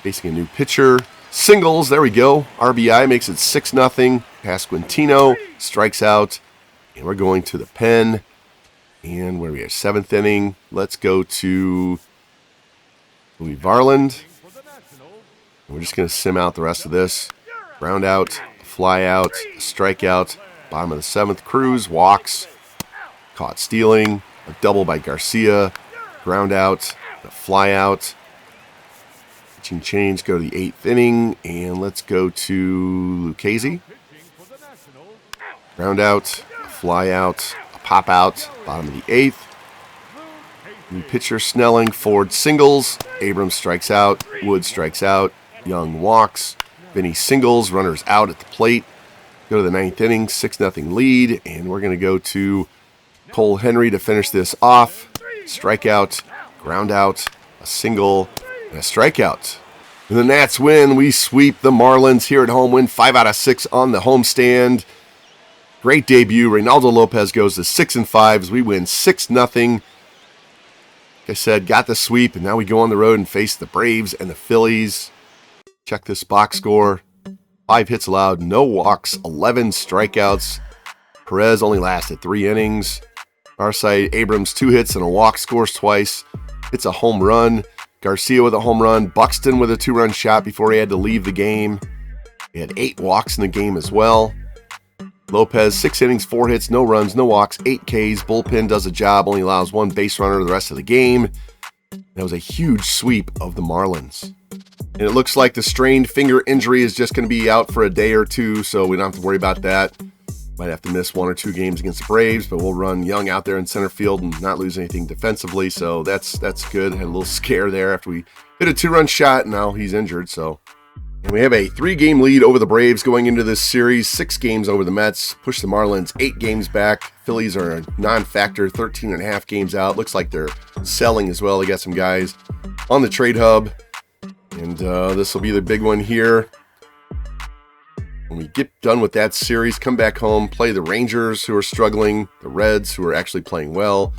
Facing a new pitcher. Singles. There we go. RBI makes it 6-0. Pasquantino strikes out. And we're going to the pen. And where we are, 7th inning. Let's go to Louis Varland. And we're just going to sim out the rest of this. Ground out, fly out, strikeout. Bottom of the 7th, Cruz walks. Caught stealing. A double by Garcia. Ground out, a fly out. Pitching change, go to the 8th inning. And let's go to Lucchese. Ground out, a fly out, a pop out. Bottom of the 8th. New pitcher Snelling. Ford singles. Abrams strikes out. Wood strikes out. Young walks. Vinny singles. Runners out at the plate. Go to the 9th inning. 6-0 lead. And we're going to go to Cole Henry to finish this off. Strikeout. Ground out. A single. And a strikeout. And the Nats win. We sweep the Marlins here at home. Win 5 out of 6 on the homestand. Great debut. Reynaldo Lopez goes to 6-5 as we win 6-0. Like I said, got the sweep. And now we go on the road and face the Braves and the Phillies. Check this box score. 5 hits allowed, no walks, 11 strikeouts. Perez only lasted 3 innings. Our side, Abrams 2 hits and a walk, scores twice. It's a home run. Garcia with a home run. Buxton with a 2-run shot before he had to leave the game. He had 8 walks in the game as well. Lopez, 6 innings, 4 hits, no runs, no walks, 8 Ks. Bullpen does a job, only allows 1 base runner the rest of the game. That was a huge sweep of the Marlins. And it looks like the strained finger injury is just going to be out for a day or 2, so we don't have to worry about that. Might have to miss 1 or 2 games against the Braves, but we'll run Young out there in center field and not lose anything defensively, so that's good. Had a little scare there after we hit a 2-run shot, and now he's injured. So, and we have a 3-game lead over the Braves going into this series, 6 games over the Mets, push the Marlins 8 games back. Phillies are a non-factor, 13.5 games out. Looks like they're selling as well. They got some guys on the trade hub. And this will be the big one here. When we get done with that series, come back home, play the Rangers who are struggling, the Reds who are actually playing well,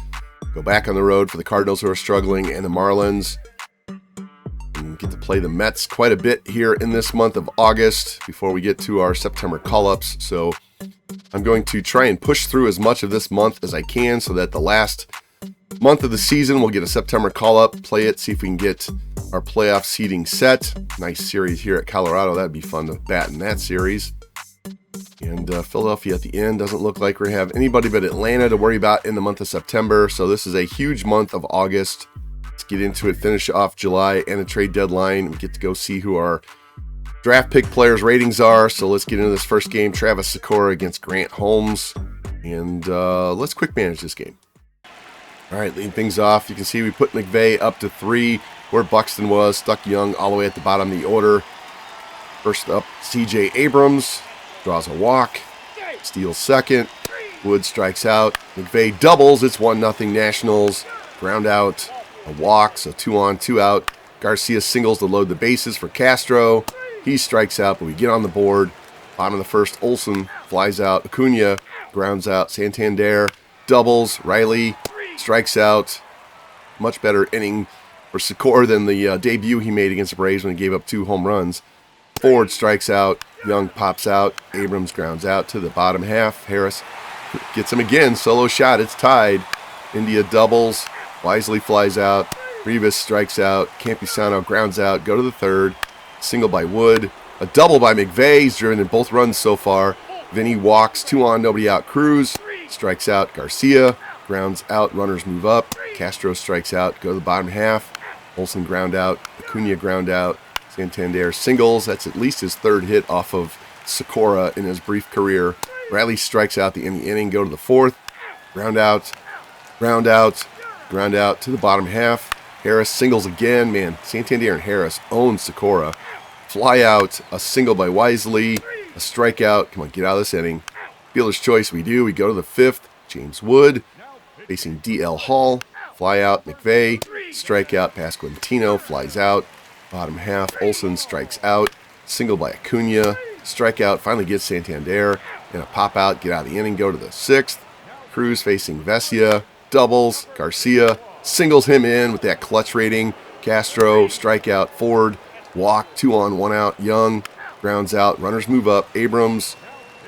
go back on the road for the Cardinals who are struggling, and the Marlins. And get to play the Mets quite a bit here in this month of August before we get to our September call-ups. So I'm going to try and push through as much of this month as I can so that the last month of the season we'll get a September call-up, play it, see if we can get our playoff seeding set. Nice series here at Colorado. That'd be fun to bat in that series. And Philadelphia at the end. Doesn't look like we're going to have anybody but Atlanta to worry about in the month of September. So this is a huge month of August. Let's get into it, finish off July and the trade deadline. We get to go see who our draft pick players' ratings are. So let's get into this first game. Travis Sikora against Grant Holmes. And let's quick manage this game. All right, leading things off. You can see we put McVay up to 3. Where Buxton was, stuck Young all the way at the bottom of the order. First up, C.J. Abrams draws a walk, steals second. Wood strikes out. McVay doubles. It's 1-0 Nationals. Ground out, a walk, so 2 on, 2 out. Garcia singles to load the bases for Castro. He strikes out, but we get on the board. Bottom of the first, Olsen flies out. Acuna grounds out. Santander doubles. Riley strikes out. Much better inning for Sikora than the debut he made against the Braves when he gave up 2 home runs. Ford strikes out. Young pops out. Abrams grounds out to the bottom half. Harris gets him again. Solo shot. It's tied. India doubles. Wisely flies out. Rivas strikes out. Campusano grounds out. Go to the third. Single by Wood. A double by McVeigh. He's driven in both runs so far. Vinny walks. 2 on, nobody out. Cruz strikes out. Garcia grounds out. Runners move up. Castro strikes out. Go to the bottom half. Olsen ground out. Acuna ground out. Santander singles. That's at least his 3rd hit off of Sikora in his brief career. Riley strikes out in the inning. Go to the 4th. Ground out. Ground out. Ground out to the bottom half. Harris singles again. Man, Santander and Harris own Sikora. Fly out. A single by Wisely. A strikeout. Come on, get out of this inning. Fielder's choice, we do. We go to the 5th. James Wood facing D.L. Hall. Fly out. McVeigh. Strikeout. Pasquantino flies out. Bottom half. Olsen strikes out. Single by Acuna. Strikeout. Finally gets Santander. And a pop out. Get out of the inning. Go to the 6th. Cruz facing Vesia. Doubles. Garcia singles him in with that clutch rating. Castro, strikeout. Ford, walk. 2 on, 1 out. Young, grounds out. Runners move up. Abrams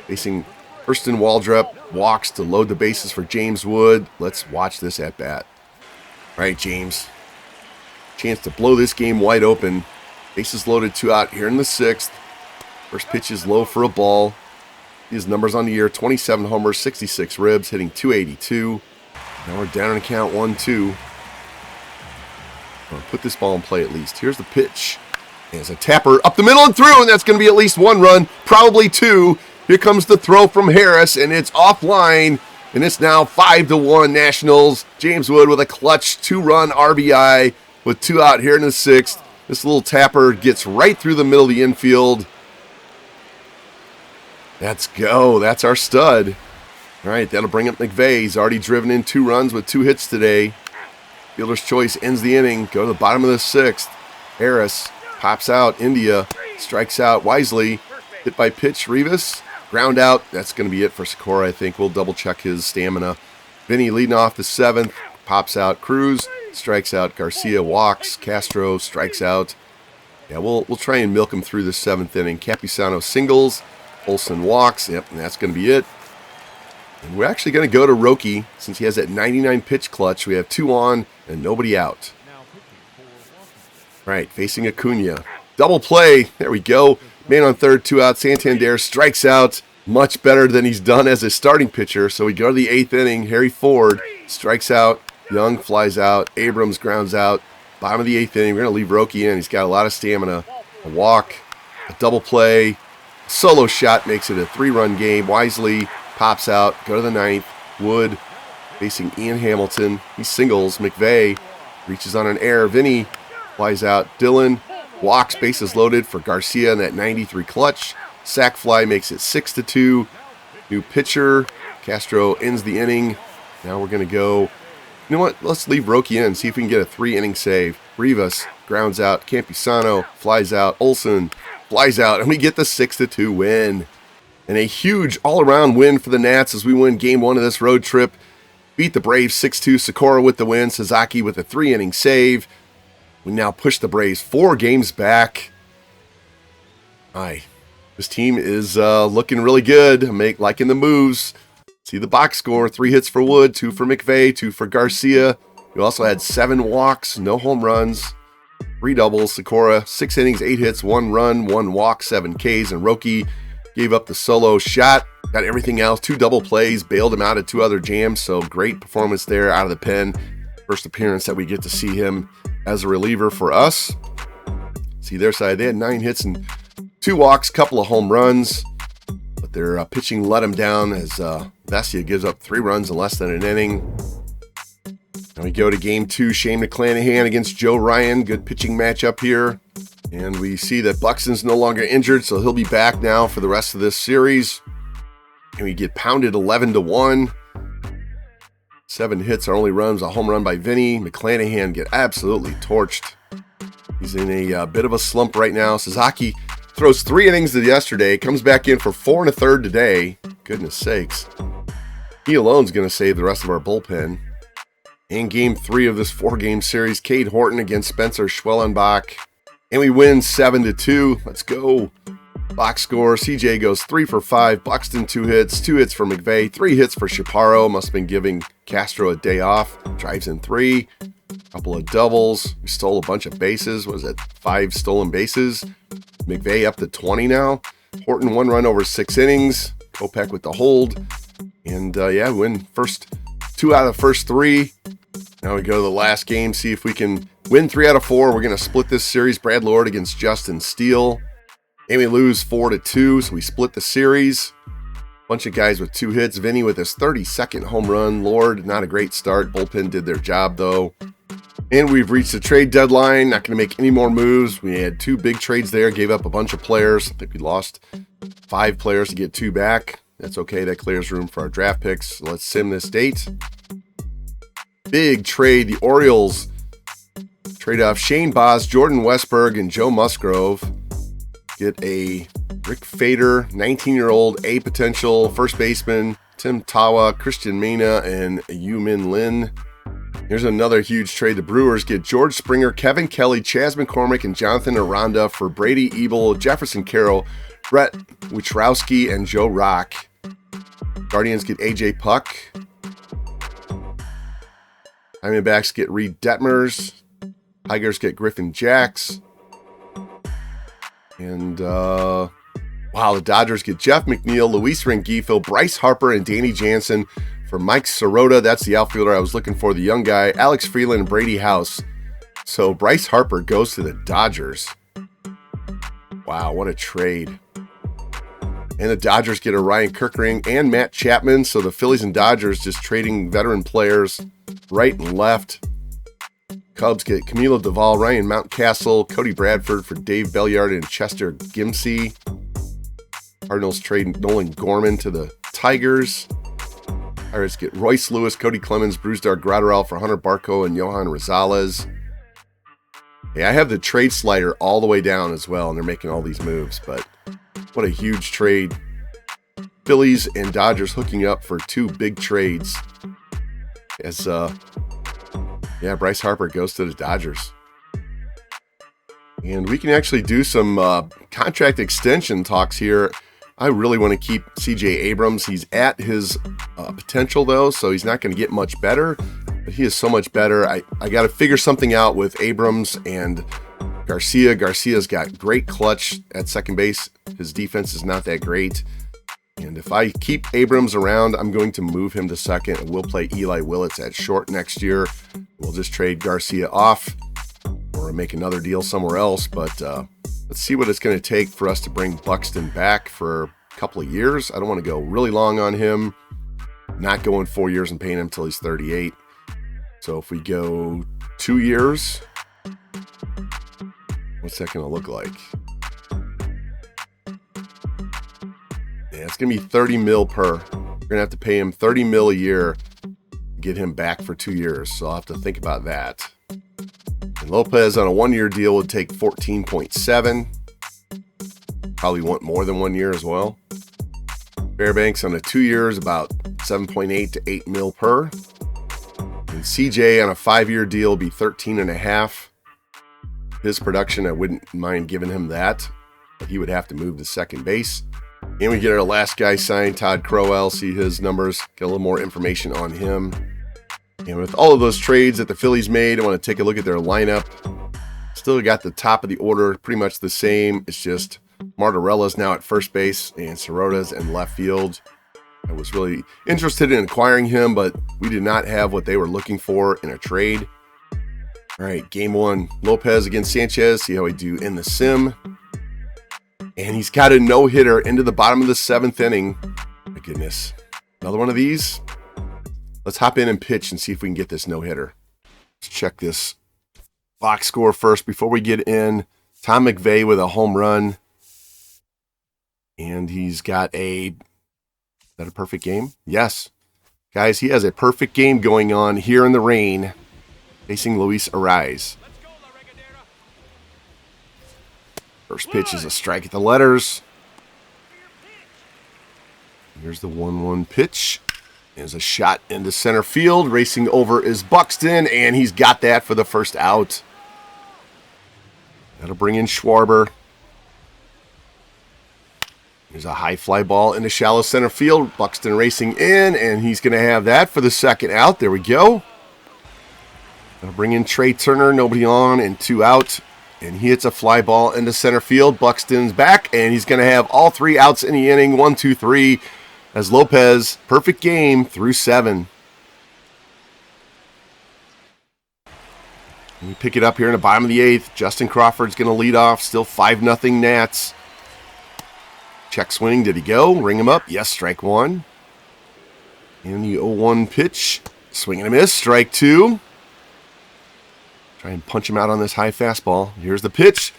facing Hurston Waldrep. Walks to load the bases for James Wood. Let's watch this at bat. All right, James. Chance to blow this game wide open. Bases loaded, 2 out here in the 6th. First pitch is low for a ball. His numbers on the year: 27 homers, 66 ribs, hitting .282. Now we're down on the count 1-2. I'll put this ball in play at least. Here's the pitch. There's a tapper up the middle and through, and that's going to be at least 1 run, probably 2. Here comes the throw from Harris, and it's offline, and it's now 5-1 Nationals. James Wood with a clutch 2-run RBI with 2 out here in the 6th. This little tapper gets right through the middle of the infield. Let's go. That's our stud. All right, that'll bring up McVeigh. He's already driven in 2 runs with 2 hits today. Fielder's choice ends the inning. Go to the bottom of the 6th. Harris pops out. India strikes out Wisely. Hit by pitch. Rivas. Ground out. That's going to be it for Sikora, I think. We'll double check his stamina. Vinny leading off the 7th. Pops out. Cruz strikes out. Garcia walks. Castro strikes out. Yeah, we'll try and milk him through the 7th inning. Campusano singles. Olsen walks. Yep, and that's going to be it. And we're actually going to go to Roki since he has that 99 pitch clutch. We have 2 on and nobody out. Right, facing Acuna. Double play. There we go. Man on third, 2 out. Santander strikes out. Much better than he's done as a starting pitcher. So we go to the 8th inning. Harry Ford strikes out. Young flies out. Abrams grounds out. Bottom of the 8th inning. We're going to leave Roki in. He's got a lot of stamina. A walk. A double play. Solo shot makes it a 3-run game. Wisely pops out. Go to the 9th. Wood facing Ian Hamilton. He singles. McVeigh reaches on an error. Vinny flies out. Dillon walks. Bases loaded for Garcia in that 93 clutch. Sack fly makes it 6-2. New pitcher. Castro ends the inning. Now we're going to go. You know what? Let's leave Roki in. See if we can get a 3-inning save. Rivas grounds out. Campusano flies out. Olsen flies out. And we get the 6-2 win. And a huge all-around win for the Nats as we win Game 1 of this road trip. Beat the Braves 6-2. Sikora with the win. Sasaki with a 3-inning save. We now push the Braves 4 games back. This team is looking really good. I'm liking the moves. See the box score. 3 hits for Wood, 2 for McVeigh, 2 for Garcia. We also had 7 walks, no home runs, 3 doubles. Sikora, 6 innings, 8 hits, 1 run, 1 walk, 7 Ks. And Roki gave up the solo shot. Got everything else. 2 double plays. Bailed him out of 2 other jams. So great performance there out of the pen. First appearance that we get to see him as a reliever for us. See their side. They had 9 hits and 2 walks, couple of home runs. But their pitching let him down as Vesia gives up 3 runs in less than an inning. Now we go to Game 2. Shane McClanahan against Joe Ryan. Good pitching matchup here. And we see that Buxton's no longer injured, so he'll be back now for the rest of this series. And we get pounded 11-1. 7 hits, our only runs, a home run by Vinny. McClanahan get absolutely torched. He's in a bit of a slump right now. Sasaki throws 3 innings yesterday, comes back in for 4 1/3 today. Goodness sakes. He alone's going to save the rest of our bullpen. In Game 3 of this 4-game series, Cade Horton against Spencer Schwellenbach. And we win 7-2. Let's go. Box score, CJ goes 3 for 5. Buxton 2 hits. 2 hits for McVeigh. 3 hits for Chaparro. Must have been giving Castro a day off. Drives in 3. Couple of doubles. We stole a bunch of bases. Was it 5 stolen bases? McVeigh up to 20 now. Horton 1 run over 6 innings. Kopech with the hold. And yeah, win first 2 out of the first 3. Now we go to the last game, see if we can win 3 out of 4. We're going to split this series. Brad Lord against Justin Steele. And we lose 4-2, so we split the series. Bunch of guys with 2 hits. Vinny with his 32nd home run. Lord, not a great start. Bullpen did their job, though. And we've reached the trade deadline. Not going to make any more moves. We had 2 big trades there. Gave up a bunch of players. I think we lost 5 players to get 2 back. That's okay. That clears room for our draft picks. So let's sim this date. Big trade. The Orioles trade off Shane Baz, Jordan Westberg, and Joe Musgrove. Get a Rick Fader, 19-year-old A potential first baseman, Tim Tawa, Christian Mena, and Yu-Min Lin. Here's another huge trade. The Brewers get George Springer, Kevin Kelly, Chas McCormick, and Jonathan Aranda for Brady Ebel, Jefferson Carroll, Brett Witrowski, and Joe Rock. Guardians get AJ Puck. Diamondbacks get Reed Detmers. Tigers get Griffin Jacks. And, wow, the Dodgers get Jeff McNeil, Luis Rengifo, Bryce Harper, and Danny Jansen for Mike Sirota. That's the outfielder I was looking for, the young guy. Alex Freeland and Brady House. So Bryce Harper goes to the Dodgers. Wow, what a trade. And the Dodgers get a Ryan Kirkering and Matt Chapman. So the Phillies and Dodgers just trading veteran players right and left. Cubs get Camilo Doval, Ryan Mountcastle, Cody Bradford for Dave Belliard and Chester Gimsey. Cardinals trade Nolan Gorman to the Tigers. Pirates get Royce Lewis, Cody Clemens, Brusdar Graterol for Hunter Barco and Johan Rosales. Hey, I have the trade slider all the way down as well, and they're making all these moves, but what a huge trade. Phillies and Dodgers hooking up for 2 big trades. As yeah, Bryce Harper goes to the Dodgers. And we can actually do some contract extension talks here. I really want to keep CJ Abrams. He's at his potential, though, so he's not going to get much better. But he is so much better. I got to figure something out with Abrams and Garcia. Garcia's got great clutch at second base. His defense is not that great. And if I keep Abrams around, I'm going to move him to second, and we'll play Eli Willits at short next year. We'll just trade Garcia off or make another deal somewhere else. But let's see what it's going to take for us to bring Buxton back for a couple of years. I don't want to go really long on him. Not going 4 years and paying him until he's 38. So if we go 2 years, what's that going to look like? Yeah, it's going to be $30 million per. We're going to have to pay him $30 million a year to get him back for 2 years. So I'll have to think about that. And Lopez on a 1-year deal would take 14.7. Probably want more than 1 year as well. Fairbanks on a 2 years, about 7.8 to 8 mil per. And CJ on a 5-year deal will be 13.5. His production, I wouldn't mind giving him that, but he would have to move to second base. And we get our last guy signed, Todd Crowell, see his numbers, get a little more information on him. And with all of those trades that the Phillies made, I want to take a look at their lineup. Still got the top of the order pretty much the same. It's just Martarella's now at first base and Sirota's in left field. I was really interested in acquiring him, but we did not have what they were looking for in a trade. All right, game 1, Lopez against Sanchez. See how we do in the sim. And he's got a no-hitter into the bottom of the 7th inning. My goodness. Another one of these. Let's hop in and pitch and see if we can get this no-hitter. Let's check this box score first before we get in. Tom McVeigh with a home run. And he's got is that a perfect game? Yes. Guys, he has a perfect game going on here in the rain, facing Luis Ariz. First pitch is a strike at the letters. Here's the 1-1 pitch. There's a shot into center field. Racing over is Buxton, and he's got that for the first out. That'll bring in Schwarber. There's a high fly ball into shallow center field. Buxton racing in, and he's going to have that for the second out. There we go. That'll bring in Trey Turner. Nobody on and 2 out. And he hits a fly ball into center field. Buxton's back, and he's going to have all 3 outs in the inning. 1, 2, 3. As Lopez, perfect game through 7. And we pick it up here in the bottom of the 8th. Justin Crawford's going to lead off. Still 5-0 Nats. Check swing. Did he go? Ring him up. Yes, strike 1. And the 0-1 pitch. Swing and a miss. Strike 2. Try and punch him out on this high fastball. Here's the pitch.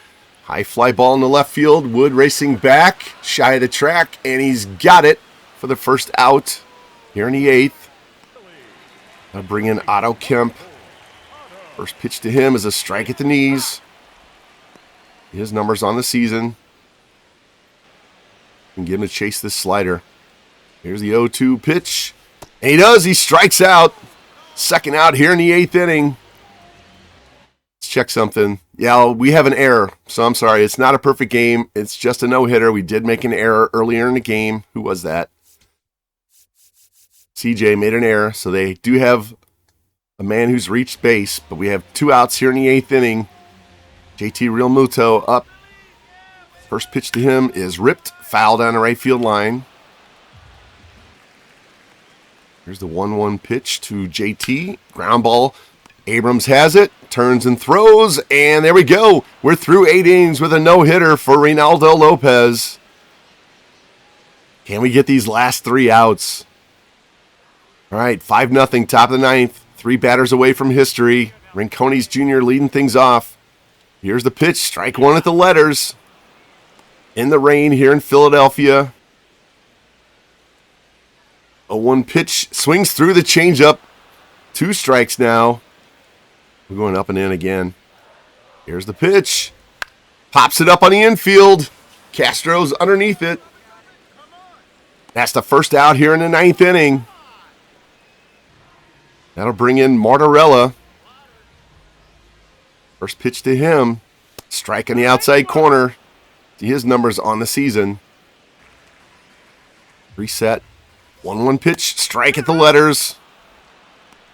High fly ball in the left field. Wood racing back. Shy of the track. And he's got it for the first out here in the 8th. I'll bring in Otto Kemp. First pitch to him is a strike at the knees. His numbers on the season. And give him a chase this slider. Here's the 0-2 pitch. And he does. He strikes out. Second out here in the 8th inning. Let's check something. Yeah, we have an error. So I'm sorry. It's not a perfect game. It's just a no-hitter. We did make an error earlier in the game. Who was that? CJ made an error. So they do have a man who's reached base. But we have 2 outs here in the 8th inning. JT Realmuto up. First pitch to him is ripped. Foul down the right field line. Here's the 1-1 pitch to JT. Ground ball. Abrams has it. Turns and throws. And there we go. We're through 8 innings with a no-hitter for Reynaldo Lopez. Can we get these last 3 outs? All right, 5-0, top of the 9th. 3 batters away from history. Rincones Jr. leading things off. Here's the pitch. Strike 1 at the letters. In the rain here in Philadelphia. 0-1 pitch. Swings through the changeup. 2 strikes now. We're going up and in again. Here's the pitch. Pops it up on the infield. Castro's underneath it. That's the first out here in the 9th inning. That'll bring in Martorella. First pitch to him. Strike on the outside corner. His numbers on the season. Reset. 1-1 pitch. Strike at the letters.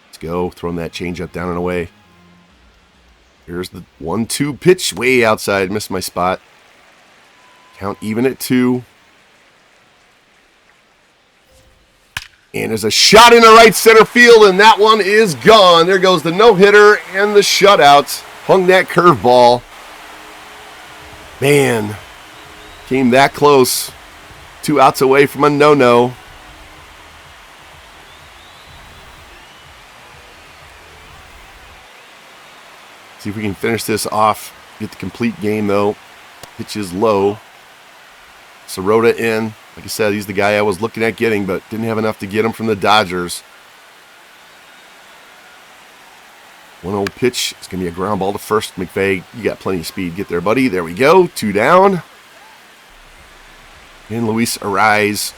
Let's go. Throwing that changeup down and away. Here's the 1-2 pitch. Way outside. Missed my spot. Count even at 2. And there's a shot in the right center field, and that one is gone. There goes the no-hitter and the shutout. Hung that curveball. Man, came that close. 2 outs away from a no-no. See if we can finish this off. Get the complete game, though. Pitch is low. Sirota in. Like I said, he's the guy I was looking at getting, but didn't have enough to get him from the Dodgers. 1-0 pitch. It's going to be a ground ball to first. McVay, you got plenty of speed. Get there, buddy. There we go. 2 down. And Luis Ariz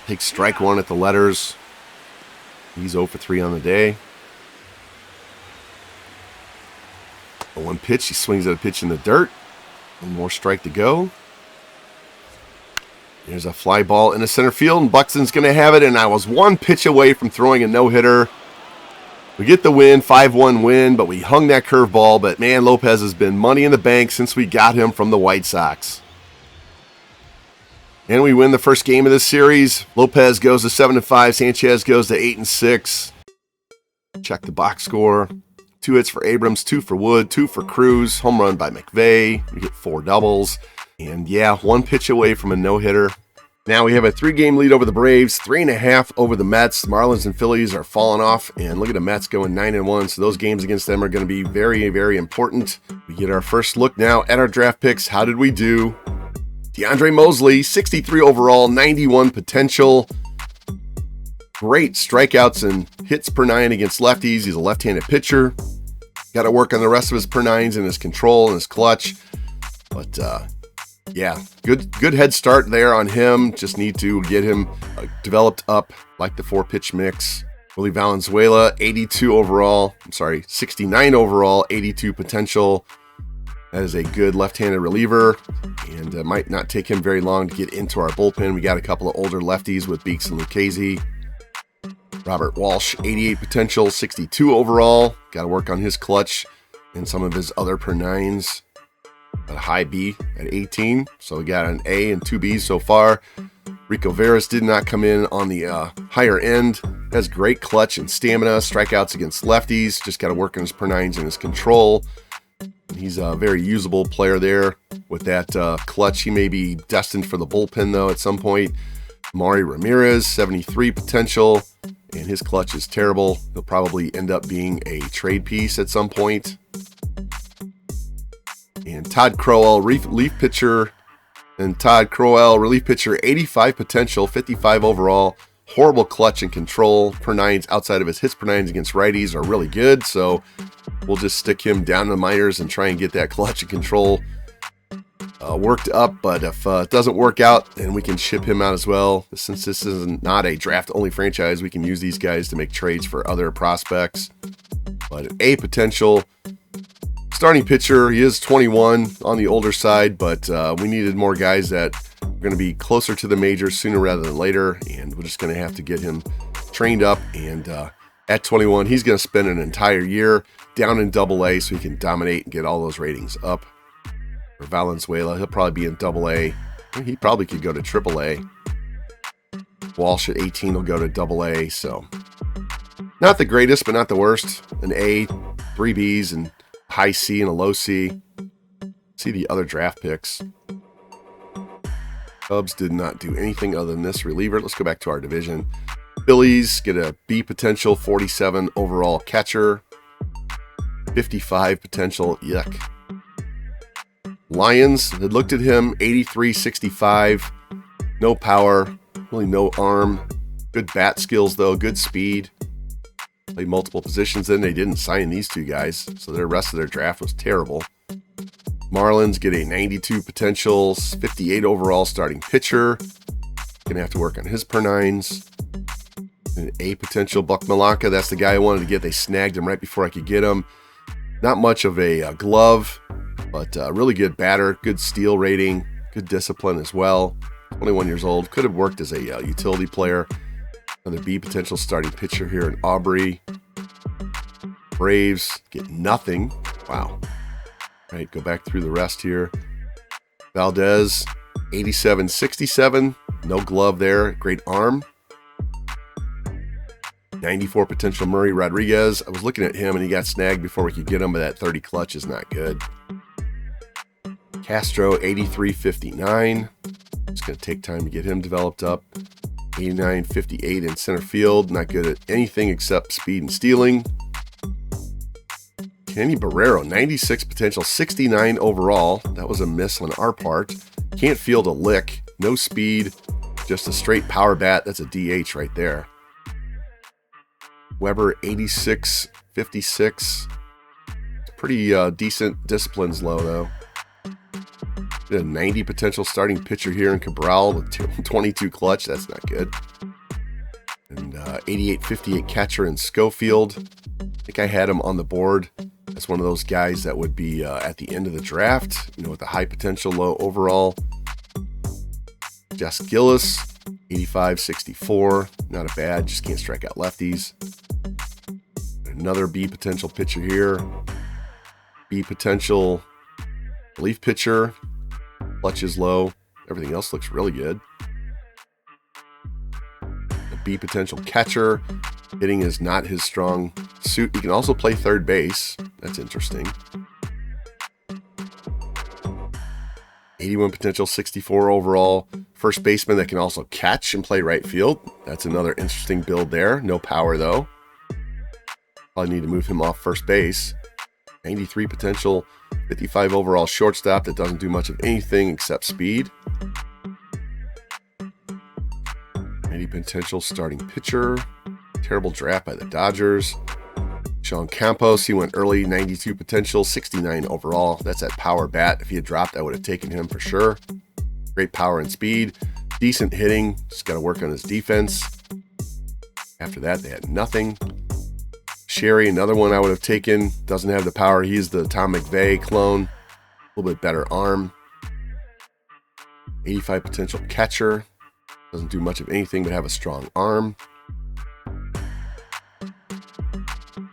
takes strike 1 at the letters. He's 0 for 3 on the day. 1 pitch. He swings at a pitch in the dirt. 1 more strike to go. There's a fly ball in the center field, and Buxton's going to have it, and I was 1 pitch away from throwing a no-hitter. We get the win, 5-1 win, but we hung that curveball. But, man, Lopez has been money in the bank since we got him from the White Sox. And we win the first game of this series. Lopez goes to 7-5. Sanchez goes to 8-6. Check the box score. 2 hits for Abrams, 2 for Wood, 2 for Cruz. Home run by McVay. We get 4 doubles. And, yeah, 1 pitch away from a no-hitter. Now we have a 3-game lead over the Braves, 3.5 over the Mets. The Marlins and Phillies are falling off, and look at the Mets going 9-1. So those games against them are going to be very, very important. We get our first look now at our draft picks. How did we do? DeAndre Mosley, 63 overall, 91 potential. Great strikeouts and hits per 9 against lefties. He's a left-handed pitcher. Got to work on the rest of his per 9s and his control and his clutch. But Yeah, good head start there on him. Just need to get him developed up like the 4-pitch mix. Willie Valenzuela, 82 overall. 69 overall, 82 potential. That is a good left-handed reliever, and might not take him very long to get into our bullpen. We got a couple of older lefties with Beeks and Lucchese. Robert Walsh, 88 potential, 62 overall. Got to work on his clutch and some of his other per-9s. Got a high B at 18, so we got an A and 2 Bs so far. Rico Veras did not come in on the higher end. Has great clutch and stamina, strikeouts against lefties. Just got to work on his per-9s and his control. He's a very usable player there with that clutch. He may be destined for the bullpen, though, at some point. Maury Ramirez, 73 potential, and his clutch is terrible. He'll probably end up being a trade piece at some point. And Todd Crowell, relief pitcher, 85 potential, 55 overall. Horrible clutch and control. Per-9s outside of his hits per-9s against righties are really good, so we'll just stick him down to the minors and try and get that clutch and control worked up. But if it doesn't work out, then we can ship him out as well. Since this is not a draft-only franchise, we can use these guys to make trades for other prospects. But an A potential. Starting pitcher, he is 21 on the older side, but we needed more guys that are going to be closer to the majors sooner rather than later, and we're just going to have to get him trained up. And at 21, he's going to spend an entire year down in Double-A so he can dominate and get all those ratings up. For Valenzuela, he'll probably be in Double-A. He probably could go to Triple-A. Walsh at 18 will go to Double-A, so not the greatest, but not the worst. An A, 3 Bs, and high C and a low C. See the other draft picks. Cubs did not do anything other than this reliever. Let's go back to our division. Phillies get a B potential, 47 overall catcher. 55 potential, yuck. Lions had looked at him, 83, 65. No power, really no arm. Good bat skills though, good speed. Played multiple positions, then they didn't sign these two guys, so the rest of their draft was terrible. Marlins get a 92 potential, 58 overall starting pitcher. Gonna have to work on his per-9s. An A potential, Buck Malacca, that's the guy I wanted to get. They snagged him right before I could get him. Not much of a glove, but really good batter, good steal rating, good discipline as well. 21 years old, could have worked as a utility player. Another B potential starting pitcher here in Aubrey. Braves get nothing. Wow. All right, go back through the rest here. Valdez, 87, 67. No glove there. Great arm. 94 potential Murray Rodriguez. I was looking at him and he got snagged before we could get him, but that 30 clutch is not good. Castro, 83, 59. It's going to take time to get him developed up. 89, 58 in center field. Not good at anything except speed and stealing. Kenny Barrero, 96 potential, 69 overall. That was a miss on our part. Can't field a lick. No speed. Just a straight power bat. That's a DH right there. Weber, 86, 56. It's pretty decent. Discipline's low, though. A 90 potential starting pitcher here in Cabral with 22 clutch. That's not good. And 88, 58 catcher in Schofield. I think I had him on the board as one of those guys that would be at the end of the draft, with the high potential, low overall. Jess Gillis, 85, 64. Not a bad, just can't strike out lefties. Another B potential pitcher here. B potential relief pitcher. Clutch is low. Everything else looks really good. A B potential catcher. Hitting is not his strong suit. He can also play third base. That's interesting. 81 potential, 64 overall. First baseman that can also catch and play right field. That's another interesting build there. No power though. Probably need to move him off first base. 93 potential, 55 overall shortstop that doesn't do much of anything except speed. 90 potential starting pitcher. Terrible draft by the Dodgers. Sean Campos, he went early, 92 potential, 69 overall. That's that power bat. If he had dropped, I would have taken him for sure. Great power and speed. Decent hitting. Just got to work on his defense. After that, they had nothing. Sherry, another one I would have taken. Doesn't have the power. He's the Tom McVay clone. A little bit better arm. 85 potential catcher. Doesn't do much of anything but have a strong arm.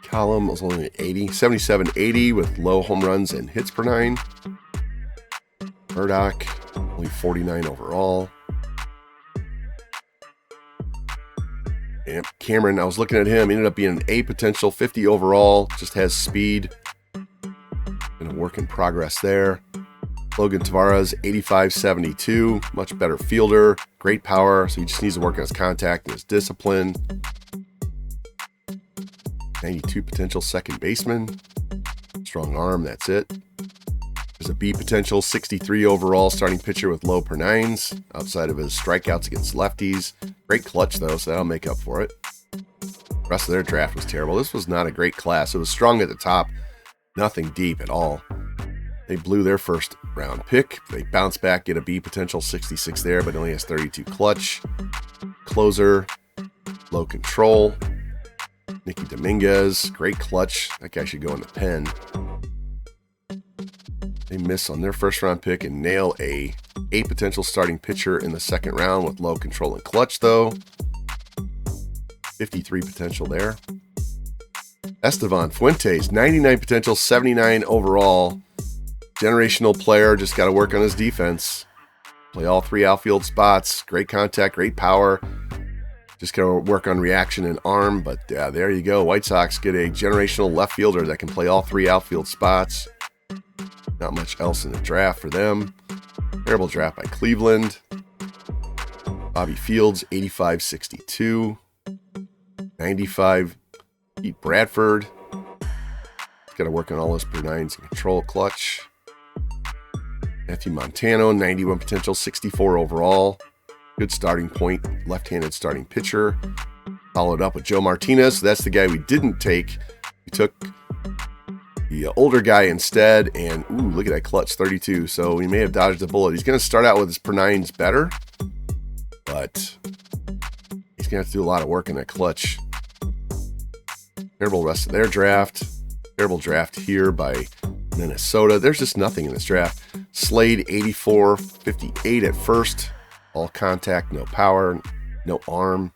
Column was only 80. 77-80 with low home runs and hits per 9. Murdoch, only 49 overall. And Cameron, I was looking at him, ended up being an A potential, 50 overall, just has speed. Been a work in progress there. Logan Tavares, 85-72, much better fielder, great power, so he just needs to work on his contact and his discipline. 92 potential second baseman, strong arm, that's it. There's a B potential, 63 overall, starting pitcher with low per 9s, outside of his strikeouts against lefties. Great clutch though, so that'll make up for it. The rest of their draft was terrible. This was not a great class. It was strong at the top, nothing deep at all. They blew their first round pick. They bounced back, get a B potential, 66 there, but only has 32 clutch. Closer, low control. Nicky Dominguez, great clutch. That guy should go in the pen. They miss on their first round pick and nail a potential starting pitcher in the second round with low control and clutch though. 53 potential there. Estevan Fuentes, 99 potential, 79 overall. Generational player, just got to work on his defense. Play all 3 outfield spots. Great contact, great power. Just got to work on reaction and arm. But there you go. White Sox get a generational left fielder that can play all 3 outfield spots. Not much else in the draft for them. Terrible draft by Cleveland. Bobby Fields, 85-62. 95, Pete Bradford. He's got to work on all his per 9s and control clutch. Matthew Montano, 91 potential, 64 overall. Good starting point, left-handed starting pitcher. Followed up with Joe Martinez. So that's the guy we didn't take. We took the older guy instead, and ooh, look at that clutch, 32. So we may have dodged a bullet. He's going to start out with his per 9s better, but he's going to have to do a lot of work in that clutch. Terrible rest of their draft. Terrible draft here by Minnesota. There's just nothing in this draft. Slade, 84-58 at first. All contact, no power, no arm.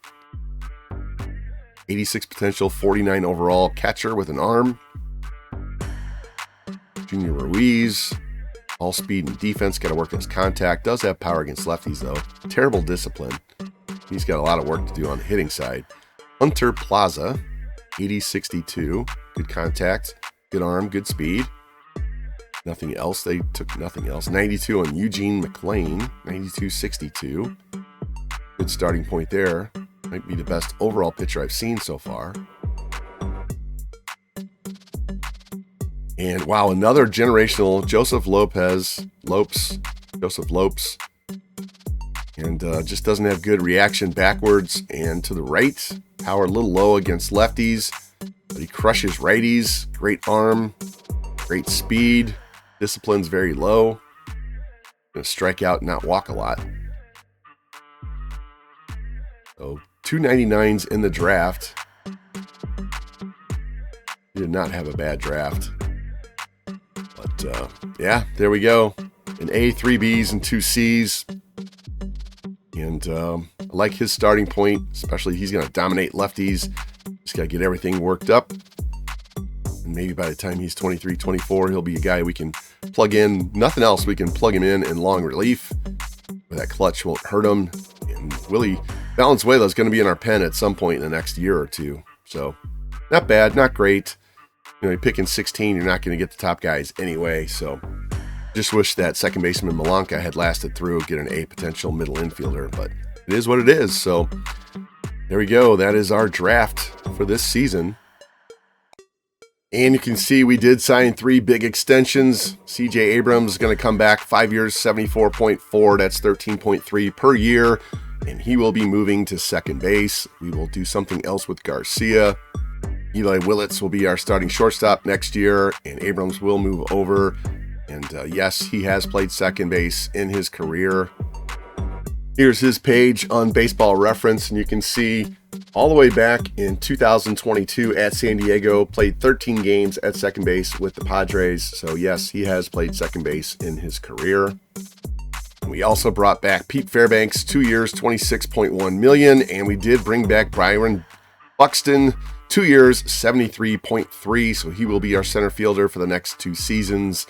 86 potential, 49 overall. Catcher with an arm. Junior Ruiz, all speed and defense. Got to work on his contact. Does have power against lefties, though. Terrible discipline. He's got a lot of work to do on the hitting side. Hunter Plaza, 80-62. Good contact, good arm, good speed. Nothing else. They took nothing else. 92 on Eugene McLean, 92-62. Good starting point there. Might be the best overall pitcher I've seen so far. And wow, another generational Joseph Lopez. And just doesn't have good reaction backwards and to the right. Power a little low against lefties, but he crushes righties. Great arm, great speed. Discipline's very low. Gonna strike out and not walk a lot. So 299s in the draft. He did not have a bad draft. But yeah, there we go. An A, 3 Bs, and 2 Cs. And I like his starting point, especially he's going to dominate lefties. Just got to get everything worked up. And maybe by the time he's 23, 24, he'll be a guy we can plug in. Nothing else, we can plug him in long relief. But that clutch won't hurt him. And Willie Valenzuela is going to be in our pen at some point in the next year or two. So not bad, not great. You know, you're picking 16, you're not going to get the top guys anyway. So just wish that second baseman Malanka had lasted through, get an A potential middle infielder. But it is what it is. So there we go. That is our draft for this season. And you can see we did sign 3 big extensions. CJ Abrams is going to come back 5 years, 74.4. That's 13.3 per year. And he will be moving to second base. We will do something else with Garcia. Eli Willits will be our starting shortstop next year, and Abrams will move over. And yes, he has played second base in his career. Here's his page on Baseball Reference, and you can see all the way back in 2022 at San Diego, played 13 games at second base with the Padres. So yes, he has played second base in his career. We also brought back Pete Fairbanks, 2 years, $26.1 million, and we did bring back Byron Buxton, 2 years, $73.3. So he will be our center fielder for the next 2 seasons.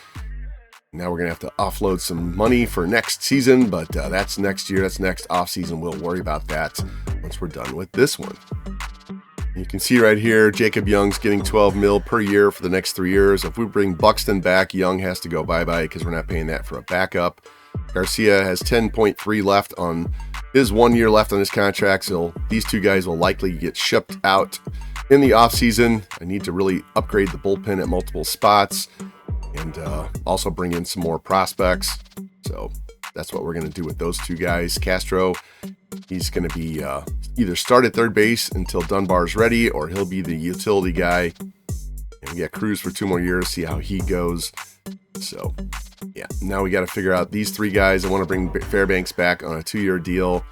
Now we're going to have to offload some money for next season, but that's next year. That's next offseason. We'll worry about that once we're done with this one. You can see right here, Jacob Young's getting $12 million per year for the next 3 years. If we bring Buxton back, Young has to go bye-bye because we're not paying that for a backup. Garcia has 10.3 left on his 1 year left on his contract, so these 2 guys will likely get shipped out in the offseason. I need to really upgrade the bullpen at multiple spots and also bring in some more prospects. So that's what we're going to do with those 2 guys. Castro, he's going to be either start at third base until Dunbar's ready, or he'll be the utility guy. And we got Cruz for 2 more years, see how he goes. So yeah, now we got to figure out these 3 guys. I want to bring Fairbanks back on a 2-year deal.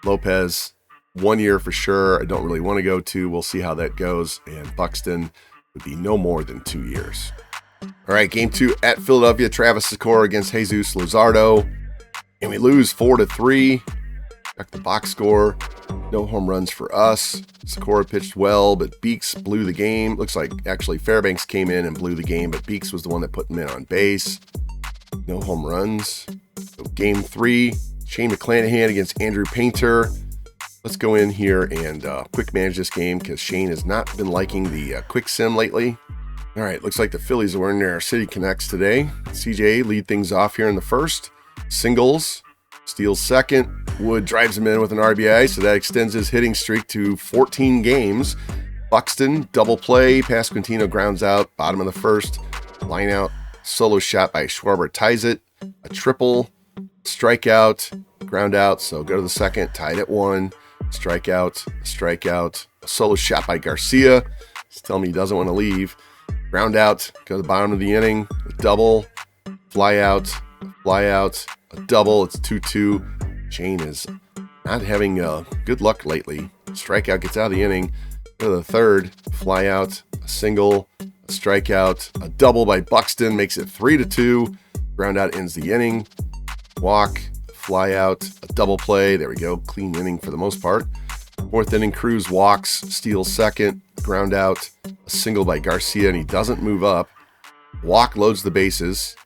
Lopez, 1 year for sure. I don't really want to go to. We'll see how that goes. And Buxton would be no more than 2 years. All right, game 2 at Philadelphia. Travis Sikora against Jesus Luzardo. And we lose 4-3. Check the box score. No home runs for us. Sikora pitched well, but Beeks blew the game. Looks like actually Fairbanks came in and blew the game, but Beeks was the one that put him in on base. No home runs. So game 3, Shane McClanahan against Andrew Painter. Let's go in here and quick manage this game because Shane has not been liking the quick sim lately. All right, looks like the Phillies are wearing their City Connects today. CJ lead things off here in the first. Singles, steals second. Wood drives him in with an RBI, so that extends his hitting streak to 14 games. Buxton, double play. Pasquantino grounds out, bottom of the first. Line out, solo shot by Schwarber ties it. A triple, strikeout, ground out, so go to the second, tied at 1. Strikeout, a solo shot by Garcia. He's telling me he doesn't want to leave. Ground out, go to the bottom of the inning, a double, fly out, a double. It's 2-2. Shane is not having good luck lately. Strikeout gets out of the inning. Go to the third, fly out, a single, a strikeout, a double by Buxton makes it 3-2. Ground out ends the inning. Walk, fly out, a double play. There we go. Clean inning for the most part. 4th inning, Cruz walks, steals second, ground out, a single by Garcia, and he doesn't move up. Walk loads the bases.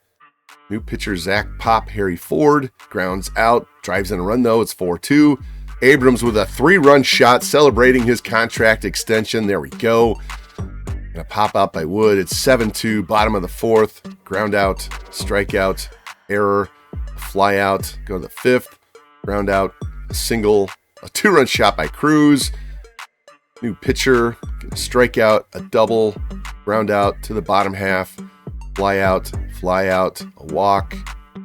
New pitcher Zach Pop, Harry Ford, grounds out, drives in a run though. It's 4-2. Abrams with a 3-run shot celebrating his contract extension. There we go. And a pop out by Wood. It's 7-2, bottom of the 4th. Ground out, strikeout, error, fly out, go to the 5th. Ground out, a single, a 2-run shot by Cruz. New pitcher, strikeout, a double, ground out to the bottom half, fly out, a walk,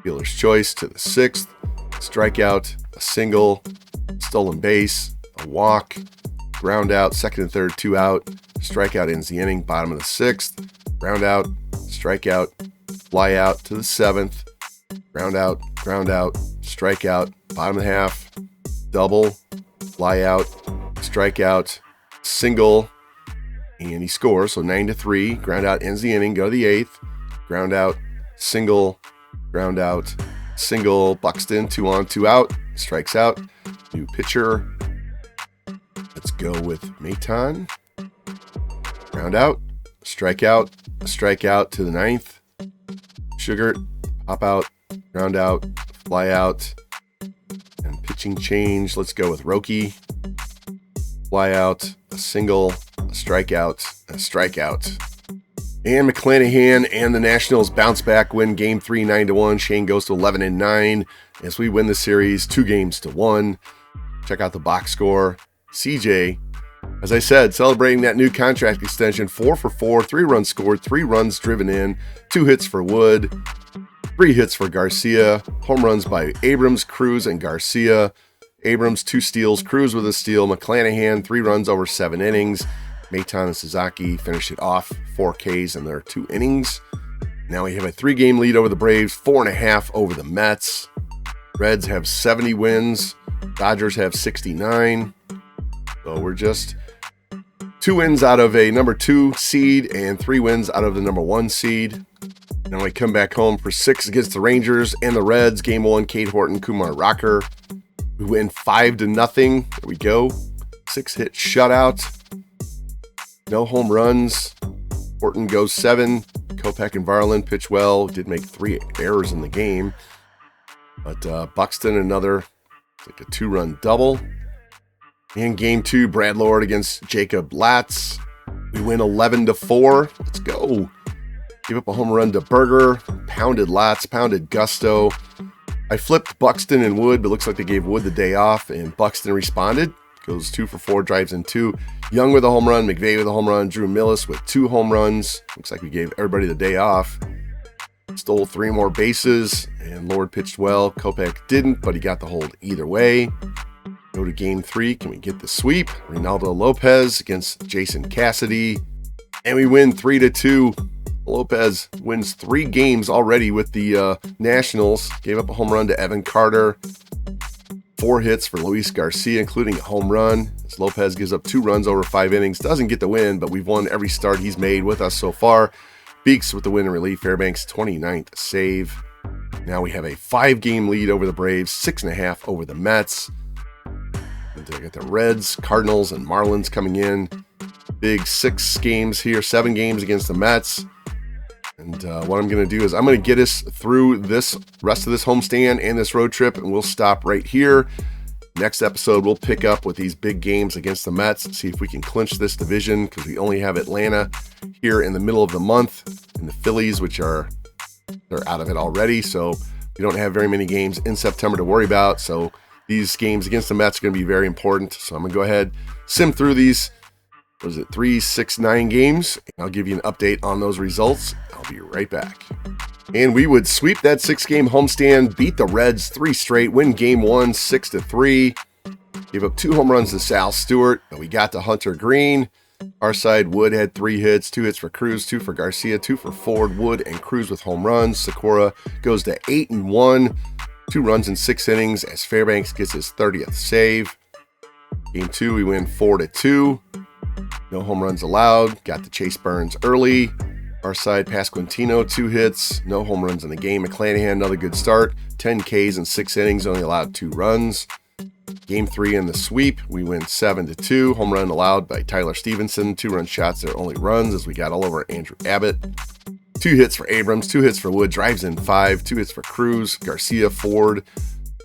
fielder's choice to the 6th, strikeout, a single, stolen base, a walk, ground out, 2nd and 3rd, 2 out, strikeout ends the inning, bottom of the 6th, ground out, strikeout, fly out to the 7th, ground out, strikeout, bottom of the half, double, fly out, strikeout, single, and he scores. So 9-3. Ground out ends the inning. Go to the 8th. Ground out, single, ground out, single. Buxton 2 on, 2 out. Strikes out. New pitcher. Let's go with Maton. Ground out, strikeout, a strikeout to the 9th. Sugar, pop out, ground out, fly out, and pitching change. Let's go with Roki. Fly out, a single, a strikeout, a strikeout. And McClanahan and the Nationals bounce back, win Game 3 9-1. Shane goes to 11-9 as we win the series 2-1. Check out the box score. CJ, as I said, celebrating that new contract extension, 4 for 4, 3 runs scored, 3 runs driven in, 2 hits for Wood, 3 hits for Garcia, home runs by Abrams, Cruz, and Garcia. Abrams 2 steals, Cruz with a steal, McClanahan 3 runs over 7 innings. Maton and Sasaki finished it off, 4 Ks in their 2 innings. Now we have a 3-game lead over the Braves, 4.5 over the Mets. Reds have 70 wins. Dodgers have 69. So we're just 2 wins out of a number 2 seed and 3 wins out of the number 1 seed. Now we come back home for 6 against the Rangers and the Reds. Game 1, Cade Horton, Kumar Rocker. We win 5-0. There we go. 6-hit shutout. No home runs. Horton goes 7. Kopech and Varland pitch well. Did make 3 errors in the game. But Buxton, another, like a 2-run double. In game 2, Brad Lord against Jacob Latz. We win 11-4. Let's go. Give up a home run to Berger. Pounded Latz, pounded Gusto. I flipped Buxton and Wood, but looks like they gave Wood the day off, and Buxton responded. Goes 2 for 4, drives in 2. Young with a home run, McVay with a home run, Drew Millis with 2 home runs. Looks like we gave everybody the day off. Stole 3 more bases, and Lord pitched well. Kopech didn't, but he got the hold either way. Go to game 3. Can we get the sweep? Ronaldo Lopez against Jason Cassidy. And we win 3-2. Lopez wins 3 games already with the Nationals. Gave up a home run to Evan Carter. 4 hits for Luis Garcia, including a home run. As Lopez gives up 2 runs over 5 innings. Doesn't get the win, but we've won every start he's made with us so far. Beeks with the win in relief. Fairbanks 29th save. Now we have a 5-game lead over the Braves. 6.5 over the Mets. And I got the Reds, Cardinals, and Marlins coming in. Big 6 games here. 7 games against the Mets. And what I'm going to do is I'm going to get us through this rest of this homestand and this road trip, and we'll stop right here. Next episode, we'll pick up with these big games against the Mets and see if we can clinch this division, because we only have Atlanta here in the middle of the month, and the Phillies, which they're out of it already. So we don't have very many games in September to worry about. So these games against the Mets are going to be very important. So I'm going to go ahead, sim through these. 3, 6, 9 games? I'll give you an update on those results. I'll be right back. And we would sweep that 6-game homestand, beat the Reds 3 straight, win game 1 6-3. Gave up 2 home runs to Sal Stewart, but we got to Hunter Green. Our side, Wood had 3 hits, 2 hits for Cruz, 2 for Garcia, 2 for Ford. Wood and Cruz with home runs. Sakura goes to 8-1, 2 runs in 6 innings as Fairbanks gets his 30th save. Game 2, we win 4-2. No home runs allowed. Got to Chase Burns early. Our side, Pasquantino, 2 hits. No home runs in the game. McClanahan, another good start. 10 Ks in 6 innings, only allowed 2 runs. Game 3 in the sweep, we win 7-2. Home run allowed by Tyler Stevenson. 2-run shots, their only runs, as we got all over Andrew Abbott. 2 hits for Abrams, 2 hits for Wood. Drives in 5. 2 hits for Cruz, Garcia, Ford.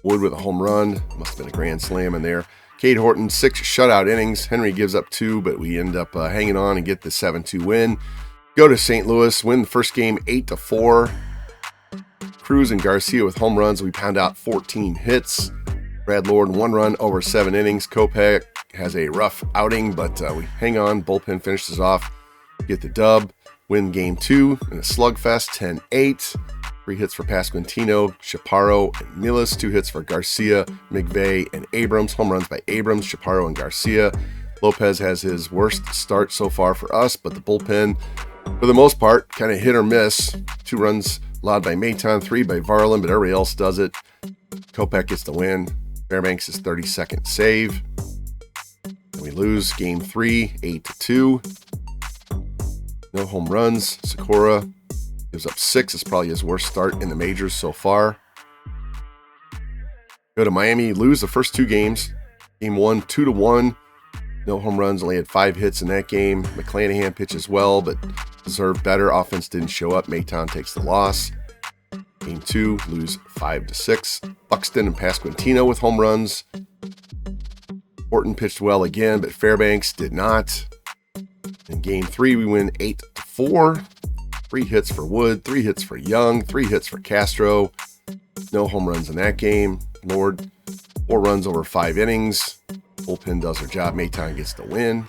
Wood with a home run. Must have been a grand slam in there. Cade Horton, 6 shutout innings. Henry gives up 2, but we end up hanging on and get the 7-2 win. Go to St. Louis, win the first game 8-4. Cruz and Garcia with home runs. We pound out 14 hits. Brad Lord, 1 run over 7 innings. Kopech has a rough outing, but we hang on. Bullpen finishes off. Get the dub. Win game 2 in a slugfest, 10-8. 3 hits for Pasquantino, Chaparro, and Millis. 2 hits for Garcia, McVay, and Abrams. Home runs by Abrams, Chaparro, and Garcia. Lopez has his worst start so far for us, but the bullpen, for the most part, kind of hit or miss. 2 runs allowed by Maton, 3 by Varland, but everybody else does it. Kopech gets the win. Fairbanks' 32nd save. And we lose game 3, 8-2. No home runs. Sakura gives up 6. It's probably his worst start in the majors so far. Go to Miami, lose the first 2 games. Game 1, 2-1. No home runs, only had 5 hits in that game. McClanahan pitches well, but deserved better. Offense didn't show up. Maton takes the loss. Game 2, lose 5-6. Buxton and Pasquantino with home runs. Horton pitched well again, but Fairbanks did not. In Game 3, we win 8-4. 3 hits for Wood, 3 hits for Young, 3 hits for Castro. No home runs in that game. Lord, 4 runs over 5 innings. Bullpen does their job. Maton gets the win.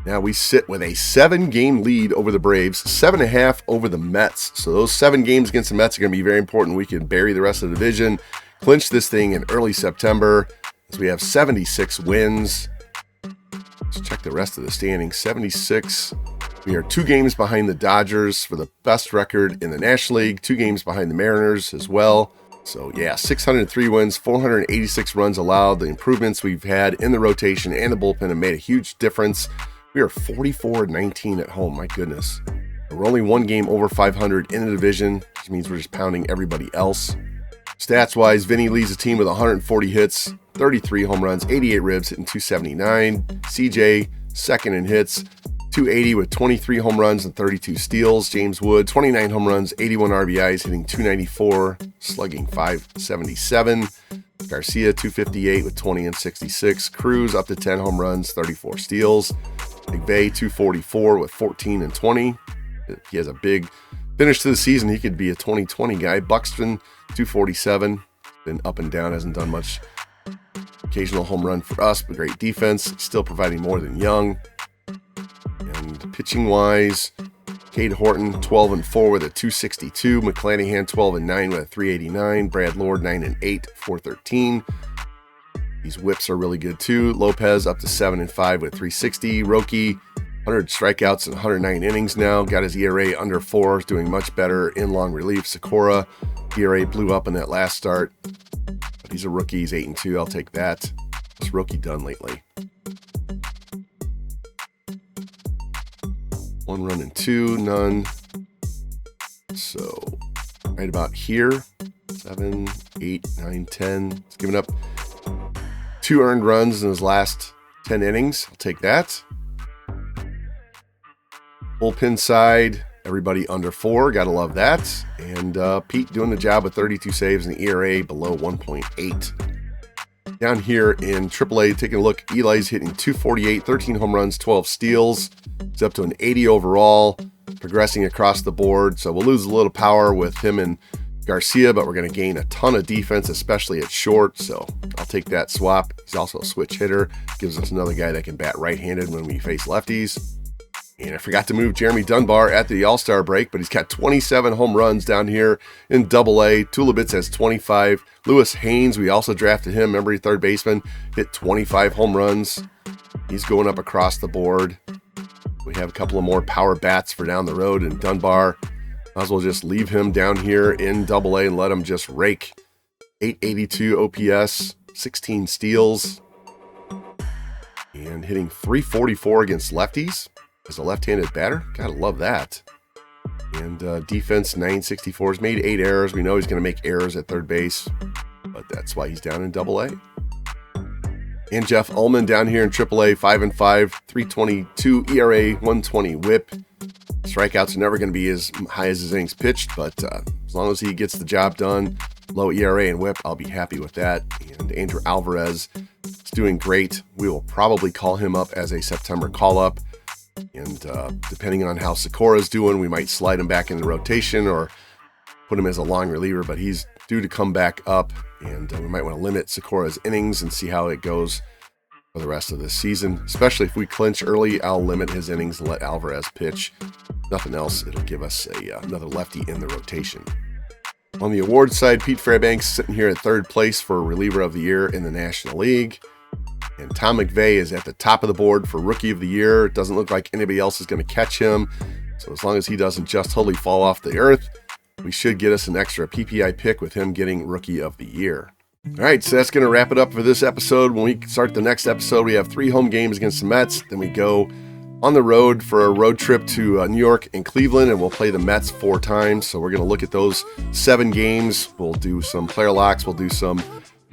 Now we sit with a 7-game lead over the Braves, 7.5 over the Mets. So those 7 games against the Mets are going to be very important. We can bury the rest of the division, clinch this thing in early September, as we have 76 wins. Let's check the rest of the standings. 76. We are 2 games behind the Dodgers for the best record in the National League, 2 games behind the Mariners as well. So yeah, 603 wins, 486 runs allowed. The improvements we've had in the rotation and the bullpen have made a huge difference. We are 44-19 at home, my goodness. We're only 1 game over 500 in the division, which means we're just pounding everybody else. Stats-wise, Vinny leads the team with 140 hits, 33 home runs, 88 ribs, hitting 279. CJ, second in hits, 280 with 23 home runs and 32 steals. James Wood, 29 home runs, 81 RBIs, hitting 294, slugging 577. Garcia, 258 with 20 and 66. Cruz up to 10 home runs, 34 steals. McVay, 244 with 14 and 20. He has a big finish to the season. He could be a 2020 guy. Buxton, 247. Been up and down, hasn't done much. Occasional home run for us, but great defense. Still providing more than Young. And pitching-wise, Cade Horton, 12-4 with a 262. McClanahan, 12-9 with a 389. Brad Lord, 9-8, 413. These whips are really good too. Lopez up to 7-5 with 360. Roki, 100 strikeouts and 109 innings now. Got his ERA under 4, doing much better in long relief. Sakura, ERA blew up in that last start, but he's a rookie. He's 8-2. I'll take that. What's Roki done lately? 1 run and 2, none. So right about here, 7, 8, 9, 10. He's given up 2 earned runs in his last 10 innings. I'll take that. Bullpen side, everybody under 4. Gotta love that. And Pete doing the job with 32 saves and ERA below 1.8. Down here in AAA, taking a look, Eli's hitting 248, 13 home runs, 12 steals. He's up to an 80 overall, progressing across the board. So we'll lose a little power with him and Garcia, but we're going to gain a ton of defense, especially at short. So I'll take that swap. He's also a switch hitter. Gives us another guy that can bat right-handed when we face lefties. And I forgot to move Jeremy Dunbar at the All-Star break, but he's got 27 home runs down here in AA. Tulibitz has 25. Lewis Haynes, we also drafted him. Remember, he third baseman, hit 25 home runs. He's going up across the board. We have a couple of more power bats for down the road, and Dunbar, might as well just leave him down here in AA and let him just rake. 882 OPS, 16 steals, and hitting 344 against lefties. As a left-handed batter, gotta love that. And defense, 964. He's made 8 errors. We know he's going to make errors at third base, but that's why he's down in AA. And Jeff Ullman down here in AAA, 5-5, 322 ERA, 120 WHIP. Strikeouts are never going to be as high as his innings pitched, but as long as he gets the job done, low ERA and WHIP, I'll be happy with that. And Andrew Alvarez is doing great. We will probably call him up as a September call-up. And depending on how Sakura's doing, we might slide him back in the rotation or put him as a long reliever, but he's due to come back up, and we might want to limit Sakura's innings and see how it goes for the rest of this season. Especially if we clinch early, I'll limit his innings and let Alvarez pitch. Nothing else, it'll give us another lefty in the rotation. On the awards side, Pete Fairbanks sitting here at third place for reliever of the year in the National League. And Tom McVay is at the top of the board for Rookie of the Year. It doesn't look like anybody else is going to catch him. So as long as he doesn't just totally fall off the earth, we should get us an extra PPI pick with him getting Rookie of the Year. All right, so that's going to wrap it up for this episode. When we start the next episode, we have 3 home games against the Mets. Then we go on the road for a road trip to New York and Cleveland, and we'll play the Mets 4 times. So we're going to look at those 7 games. We'll do some player locks. We'll do some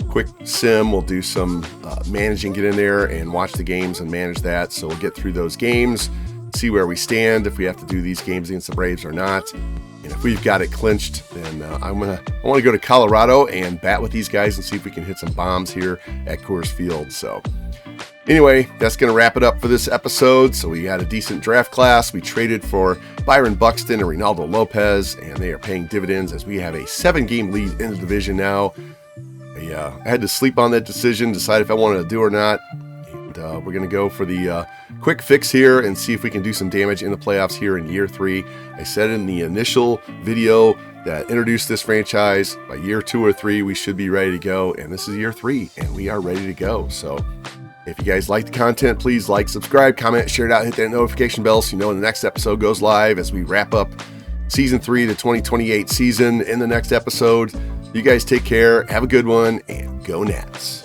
quick sim. We'll do some managing, get in there and watch the games and manage that. So we'll get through those games, see where we stand, if we have to do these games against the Braves or not. And if we've got it clinched, then I want to go to Colorado and bat with these guys and see if we can hit some bombs here at Coors Field. So anyway, that's going to wrap it up for this episode. So we had a decent draft class. We traded for Byron Buxton and Reynaldo Lopez, and they are paying dividends as we have a 7-game lead in the division now. I had to sleep on that decision, decide if I wanted to do or not. And we're going to go for the quick fix here and see if we can do some damage in the playoffs here in year 3. I said in the initial video that introduced this franchise, by year 2 or 3, we should be ready to go. And this is year 3, and we are ready to go. So If you guys like the content, please like, subscribe, comment, share it out, hit that notification bell so you know when the next episode goes live as we wrap up Season 3, the 2028 season in the next episode. You guys take care, have a good one, and go Nats.